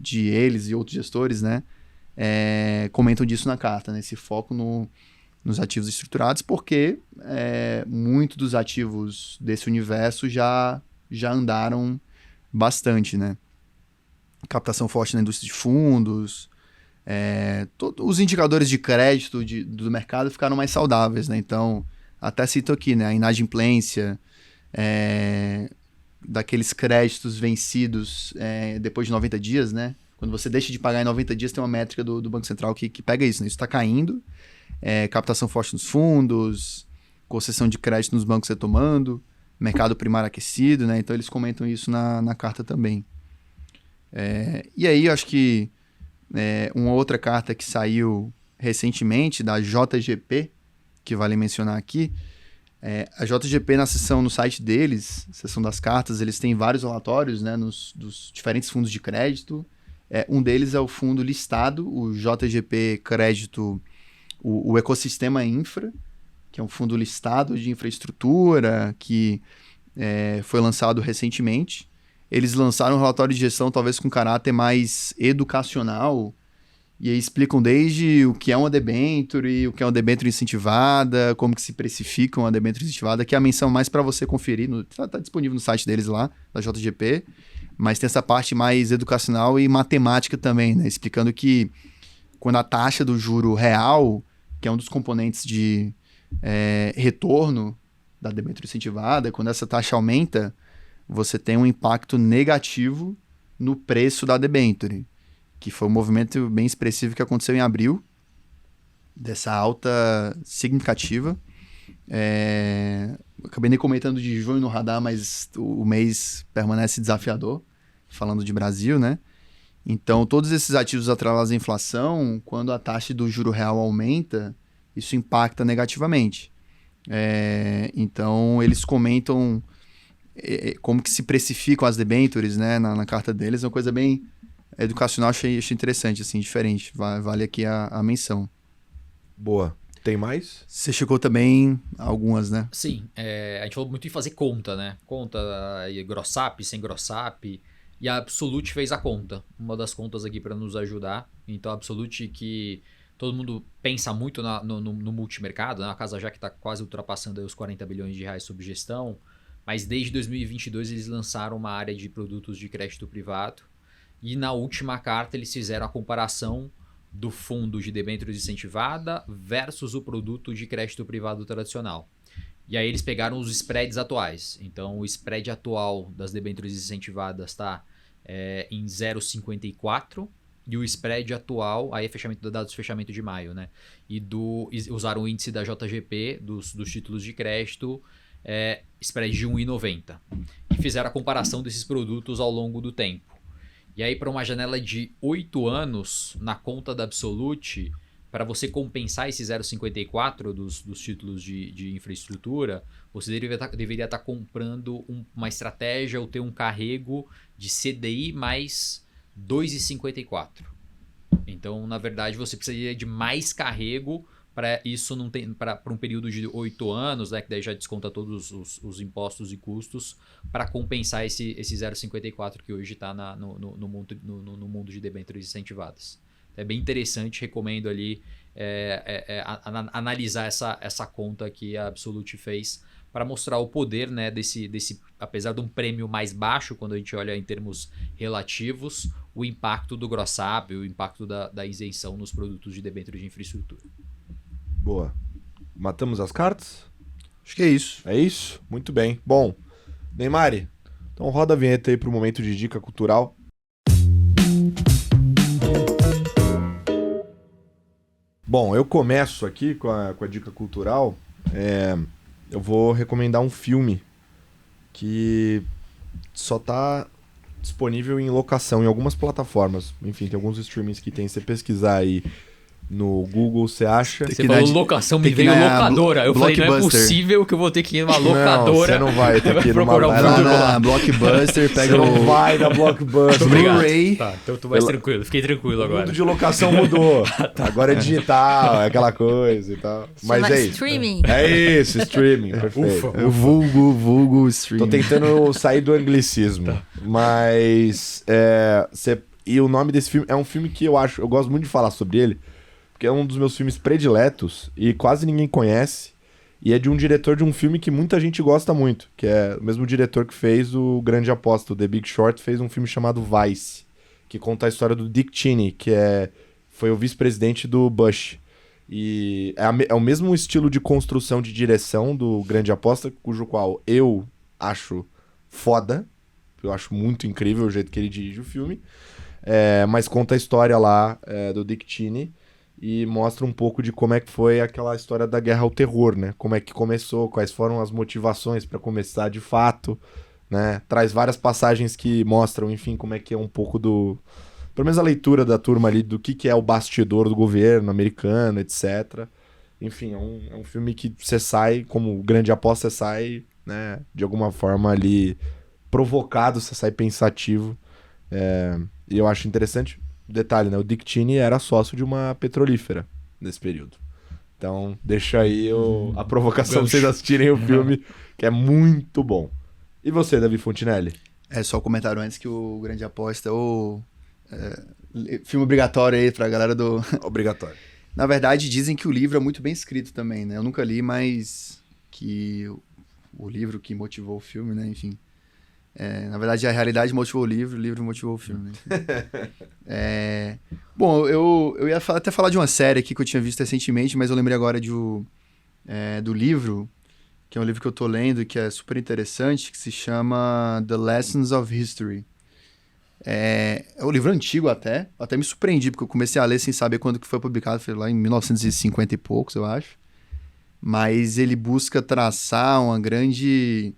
B: de eles e outros gestores, né, comentam disso na carta, né, esse foco nos ativos estruturados, porque muito dos ativos desse universo já andaram bastante, né. Captação forte na indústria de fundos, os indicadores de crédito do mercado ficaram mais saudáveis, né? Então, até cito aqui, né, a inadimplência daqueles créditos vencidos depois de 90 dias, né? Quando você deixa de pagar em 90 dias, tem uma métrica do Banco Central que pega isso, né? Isso está caindo, captação forte nos fundos, concessão de crédito nos bancos retomando, mercado primário aquecido, né? Então, eles comentam isso na carta também. E aí, eu acho que uma outra carta que saiu recentemente, da JGP, que vale mencionar aqui, a JGP, no site deles, seção das cartas, eles têm vários relatórios, né, dos diferentes fundos de crédito. Um deles é o fundo listado, o JGP Crédito, o Ecossistema Infra, que é um fundo listado de infraestrutura, que foi lançado recentemente. Eles lançaram um relatório de gestão talvez com caráter mais educacional, e aí explicam desde o que é uma debênture, o que é uma debênture incentivada, como que se precifica uma debênture incentivada, que é a menção mais para você conferir, tá disponível no site deles lá, da JGP, mas tem essa parte mais educacional e matemática também, né? Explicando que quando a taxa do juro real, que é um dos componentes de retorno da debênture incentivada. Quando essa taxa aumenta, você tem um impacto negativo no preço da debênture, que foi um movimento bem expressivo que aconteceu em abril, dessa alta significativa. Acabei nem comentando de junho no radar, mas o mês permanece desafiador, falando de Brasil, né? Então, todos esses ativos atrelados à inflação, quando a taxa do juro real aumenta, isso impacta negativamente. Então, eles comentam como que se precificam as debêntures, né, na carta deles. É uma coisa bem educacional, achei interessante, assim, diferente. Vale aqui a menção.
A: Boa. Tem mais?
B: Você chegou também algumas, né?
C: Sim, a gente falou muito em fazer conta, né? Conta gross-up, sem gross-up. E a Absolute fez a conta. Uma das contas aqui para nos ajudar. Então, a Absolute, que todo mundo pensa muito no multimercado, né? A casa já que está quase ultrapassando aí os 40 bilhões de reais sob gestão. Mas desde 2022 eles lançaram uma área de produtos de crédito privado. E na última carta eles fizeram a comparação do fundo de debêntures incentivada versus o produto de crédito privado tradicional. E aí eles pegaram os spreads atuais. Então o spread atual das debêntures incentivadas está em 0,54 e o spread atual, aí é dados de fechamento de maio, né? E usaram o índice da JGP dos títulos de crédito, spread de 1,90. E fizeram a comparação desses produtos ao longo do tempo. E aí, para uma janela de 8 anos, na conta da Absolute, para você compensar esse 0,54 dos títulos de infraestrutura, você deveria estar comprando uma estratégia ou ter um carrego de CDI mais 2,54. Então, na verdade, você precisaria de mais carrego para isso para um período de 8 anos, né, que daí já desconta todos os impostos e custos, para compensar esse 0,54 que hoje está no mundo de debêntures incentivadas. É bem interessante, recomendo ali analisar essa conta que a Absolute fez para mostrar o poder, né, desse, apesar de um prêmio mais baixo, quando a gente olha em termos relativos, o impacto do gross-up, o impacto da isenção nos produtos de debêntures de infraestrutura.
A: Boa. Matamos as cartas?
B: Acho que é isso.
A: É isso? Muito bem. Bom, Neymar, então roda a vinheta aí pro momento de dica cultural. Bom, eu começo aqui com a dica cultural. Eu vou recomendar um filme que só tá disponível em locação em algumas plataformas. Enfim, tem alguns streamings que tem. Se você pesquisar aí no Google, você acha...
C: Você falou locação, me veio locadora. Eu falei, não é possível que eu vou ter que ir numa locadora.
A: Não, você não vai ter que ir numa...
B: Vai lá na Blockbuster, pega
A: você não vai na Blockbuster.
B: Blu-ray.
C: Tá, então tu vai tranquilo. Fiquei tranquilo agora.
A: O mundo de locação mudou. Tá. Agora é digital, é aquela coisa e tal. Mas é isso.
D: Streaming.
A: É isso, streaming. Perfeito.
B: O vulgo streaming.
A: Tô tentando sair do anglicismo. Tá. Mas... E o nome desse filme é um filme que eu gosto muito de falar sobre ele, porque é um dos meus filmes prediletos e quase ninguém conhece. E é de um diretor de um filme que muita gente gosta muito, que é o mesmo diretor que fez o Grande Aposta, o The Big Short, fez um filme chamado Vice, que conta a história do Dick Cheney, que foi o vice-presidente do Bush. E é o mesmo estilo de construção de direção do Grande Aposta, cujo qual eu acho foda, eu acho muito incrível o jeito que ele dirige o filme, mas conta a história lá do Dick Cheney, e mostra um pouco de como é que foi aquela história da guerra ao terror, né? Como é que começou, quais foram as motivações para começar de fato, né? Traz várias passagens que mostram, enfim, como é que é um pouco pelo menos a leitura da turma ali do que é o bastidor do governo americano, etc. Enfim, é um filme que você sai, como Grande Aposta, você sai, né, de alguma forma ali provocado, você sai pensativo. E eu acho interessante... Detalhe, né? O Dick Cheney era sócio de uma petrolífera nesse período. Então, deixa aí a provocação pra vocês assistirem o filme, que é muito bom. E você, Davi Fontinelli?
B: Só um comentário antes que o Grande Aposta filme obrigatório aí pra galera do...
A: Obrigatório.
B: Na verdade, dizem que o livro é muito bem escrito também, né? Eu nunca li, mas que o livro que motivou o filme, né? Enfim, Na verdade, a realidade motivou o livro motivou o filme. Bom, eu ia até falar de uma série aqui que eu tinha visto recentemente, mas eu lembrei agora do livro, que é um livro que eu tô lendo, que é super interessante, que se chama The Lessons of History. É um livro antigo até me surpreendi, porque eu comecei a ler sem saber quando que foi publicado, foi lá em 1950 e poucos, eu acho. Mas ele busca traçar uma grande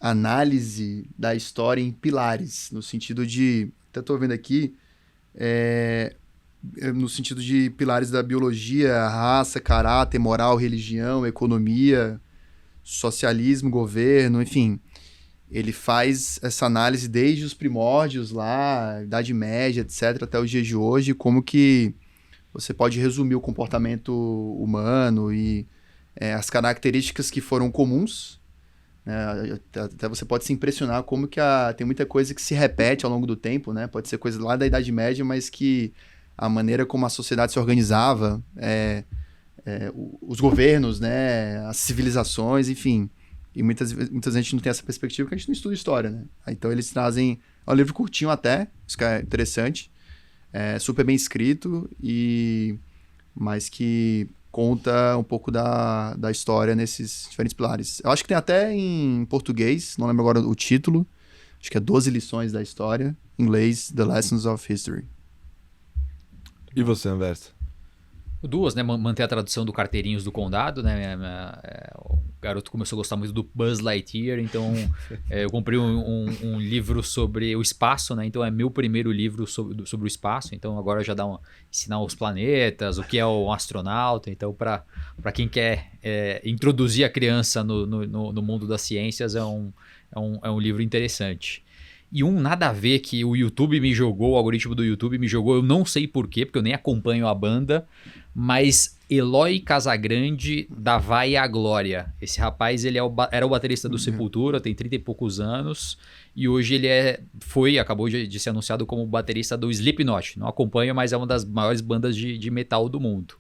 B: análise da história em pilares, no sentido de, até estou vendo aqui, no sentido de pilares da biologia, raça, caráter, moral, religião, economia, socialismo, governo, enfim. Ele faz essa análise desde os primórdios lá, Idade Média, etc., até os dias de hoje, como que você pode resumir o comportamento humano e as características que foram comuns, né? Até você pode se impressionar como que tem muita coisa que se repete ao longo do tempo, né? Pode ser coisa lá da Idade Média, mas que a maneira como a sociedade se organizava, os governos, né? As civilizações, enfim. E muitas gente não tem essa perspectiva porque a gente não estuda história, né? Então eles trazem... É um livro curtinho até, isso que é interessante. Super bem escrito, mas que conta um pouco da história nesses diferentes pilares. Eu acho que tem até em português, não lembro agora o título. Acho que é 12 lições da história. Em inglês, The Lessons of History.
A: E você, Anversa?
C: Duas, né? Manter a tradução do Carteirinhos do Condado, né? O garoto começou a gostar muito do Buzz Lightyear, então eu comprei um livro sobre o espaço, né? Então é meu primeiro livro sobre o espaço, então agora já ensinar os planetas, o que é um astronauta, então para quem quer introduzir a criança no mundo das ciências é um livro interessante. E nada a ver que o YouTube me jogou, o algoritmo do YouTube me jogou, eu não sei porquê, porque eu nem acompanho a banda, mas Eloy Casagrande, da Vai à Glória. Esse rapaz, ele era o baterista do Sepultura, tem 30 e poucos anos, e hoje ele acabou de ser anunciado como baterista do Slipknot. Não acompanho, mas é uma das maiores bandas de metal do mundo.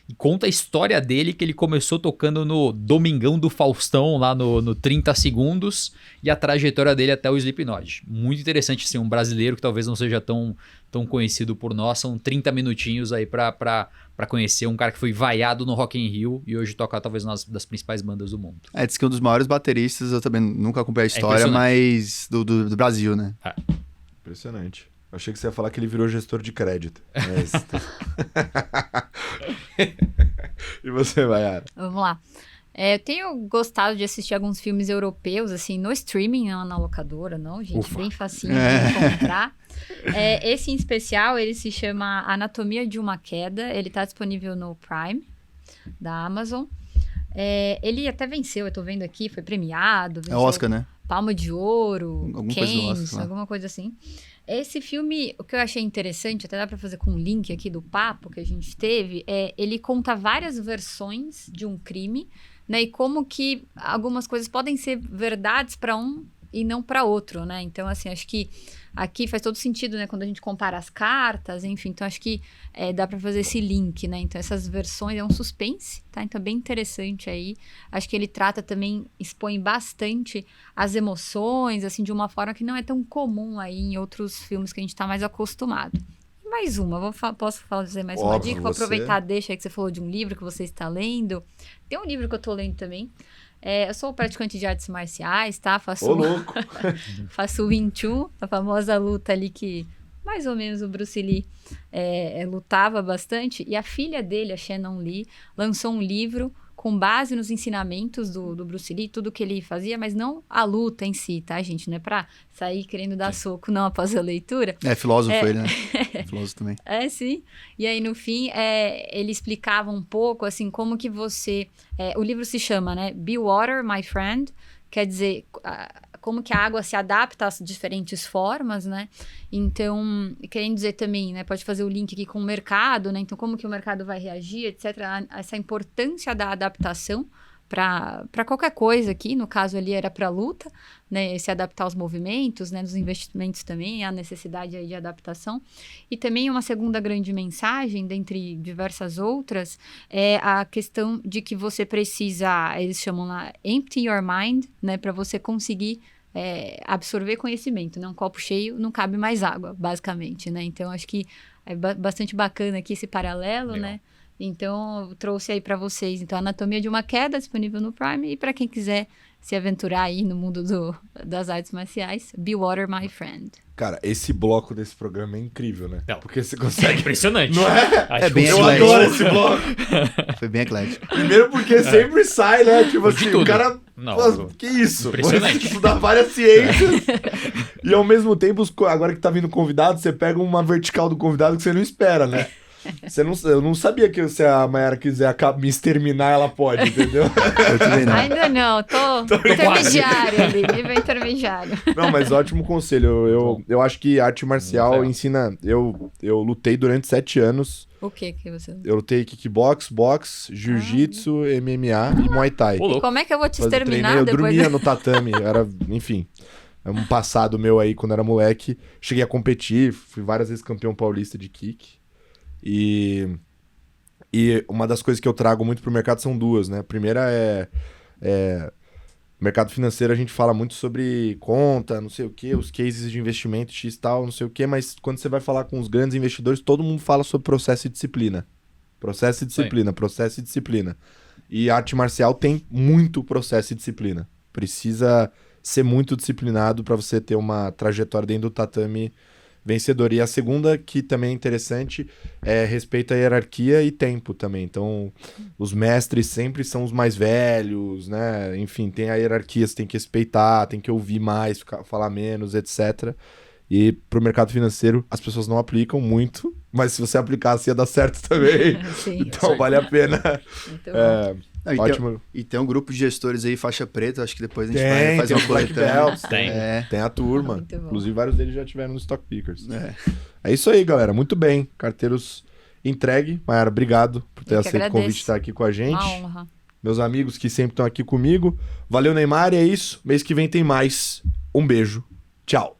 C: E conta a história dele, que ele começou tocando no Domingão do Faustão, lá no 30 Segundos, e a trajetória dele até o Slipknot. Muito interessante, assim, um brasileiro que talvez não seja tão conhecido por nós. São 30 minutinhos aí pra conhecer um cara que foi vaiado no Rock in Rio e hoje toca talvez uma das principais bandas do mundo.
B: Diz que é um dos maiores bateristas, eu também nunca acompanhei a história, mas do Brasil, né?
A: Impressionante. Eu achei que você ia falar que ele virou gestor de crédito. Mas... E você, Mayara?
D: Vamos lá. Eu tenho gostado de assistir alguns filmes europeus, assim, no streaming, não na locadora, não, gente. Ufa. Bem facinho de encontrar. Esse em especial, ele se chama Anatomia de uma Queda. Ele tá disponível no Prime, da Amazon. Ele até venceu, eu tô vendo aqui, foi premiado.
B: É Oscar, né?
D: Palma de Ouro,
B: Cannes,
D: alguma coisa assim. Esse filme, o que eu achei interessante, até dá pra fazer com um link aqui do papo que a gente teve, ele conta várias versões de um crime, né? E como que algumas coisas podem ser verdades para um e não para outro, né? Então, assim, acho que aqui faz todo sentido, né? Quando a gente compara as cartas, enfim. Então, acho que dá para fazer esse link, né? Então, essas versões é um suspense, tá? Então, é bem interessante aí. Acho que ele trata também, expõe bastante as emoções, assim, de uma forma que não é tão comum aí em outros filmes que a gente tá mais acostumado. E mais uma, posso fazer mais uma dica? Vou aproveitar, deixa aí que você falou de um livro que você está lendo. Tem um livro que eu tô lendo também. Eu sou praticante de artes marciais, tá?
A: Ô, louco!
D: Faço o Wing Chun, a famosa luta ali que mais ou menos o Bruce Lee lutava bastante. E a filha dele, a Shannon Lee, lançou um livro com base nos ensinamentos do Bruce Lee, tudo que ele fazia, mas não a luta em si, tá, gente? Não é pra sair querendo dar soco, não, após a leitura.
B: Filósofo ele, né? Filósofo também.
D: Sim. E aí, no fim, ele explicava um pouco, assim, como que você... o livro se chama, né? Be Water, My Friend. Quer dizer, como que a água se adapta às diferentes formas, né? Então, querendo dizer também, né? Pode fazer o link aqui com o mercado, né? Então, como que o mercado vai reagir, etc. Essa importância da adaptação para qualquer coisa aqui, no caso ali era para luta, né, se adaptar aos movimentos, né, nos investimentos também, a necessidade aí de adaptação. E também uma segunda grande mensagem, dentre diversas outras, é a questão de que você precisa, eles chamam lá, empty your mind, né, para você conseguir absorver conhecimento, né? Um copo cheio não cabe mais água, basicamente, né? Então, acho que é bastante bacana aqui esse paralelo,
C: Legal.
D: né? Então, eu trouxe aí para vocês, então, Anatomia de uma Queda, disponível no Prime, e para quem quiser se aventurar aí no mundo das artes marciais, Be Water, My Friend.
A: Cara, esse bloco desse programa é incrível, né?
C: Não.
A: Porque você
C: É
A: consegue...
C: impressionante.
A: Não é?
C: Acho
B: É bem
C: que
A: Eu
B: eclético.
A: adoro esse bloco.
B: Foi bem eclético.
A: Primeiro porque sempre sai, né? Tipo
C: De
A: assim,
C: tudo.
A: o cara...
C: Não,
A: Pô, que isso?
C: impressionante.
A: Você estudar várias ciências. E ao mesmo tempo, agora que tá vindo convidado, você pega uma vertical do convidado que você não espera, né? Eu não sabia que se a Mayara quiser me exterminar, ela pode, entendeu?
B: Eu também não.
D: Ainda não, tô intermediário ali, nível intermediário.
A: Não, mas ótimo conselho. Eu acho que arte marcial
C: Muito legal.
A: ensina... Eu lutei durante 7 anos.
D: O que você...
A: Eu lutei kickbox, boxe, jiu-jitsu, MMA e Muay Thai.
C: Ô, louco.
D: Como é que eu vou te
A: Eu
D: exterminar
A: eu
D: depois?
A: dormia no tatame, enfim, é um passado meu aí quando era moleque. Cheguei a competir, fui várias vezes campeão paulista de kick. E uma das coisas que eu trago muito pro mercado são duas, né? A primeira mercado financeiro, a gente fala muito sobre conta, não sei o quê, os cases de investimento, X tal, não sei o quê, mas quando você vai falar com os grandes investidores, todo mundo fala sobre processo e disciplina. Processo e disciplina, processo e disciplina. E a arte marcial tem muito processo e disciplina. Precisa ser muito disciplinado para você ter uma trajetória dentro do tatame vencedora. E a segunda, que também é interessante, é respeito à hierarquia e tempo também. Então, os mestres sempre são os mais velhos, né? Enfim, tem a hierarquia, você tem que respeitar, tem que ouvir mais, falar menos, etc. E pro mercado financeiro, as pessoas não aplicam muito, mas se você aplicasse ia dar certo também.
D: Sim,
A: Então, vale a pena.
D: muito bom.
B: Não,
A: Ótimo.
B: E tem um grupo de gestores aí, faixa preta, acho que depois a gente vai
A: Tem
B: fazer
A: os
B: uma
A: Black
B: coletânea.
A: Belts,
C: Tem.
A: tem a turma.
D: Muito bom.
A: Inclusive, vários deles já tiveram no Stock Pickers.
B: É.
A: É isso aí, galera. Muito bem. Carteiros entregue. Mayara, obrigado por ter
D: Eu que
A: aceito o convite
D: agradeço.
A: de estar aqui com a gente.
D: Uma honra.
A: Meus amigos que sempre estão aqui comigo. Valeu, Neymar. E é isso. Mês que vem tem mais. Um beijo. Tchau.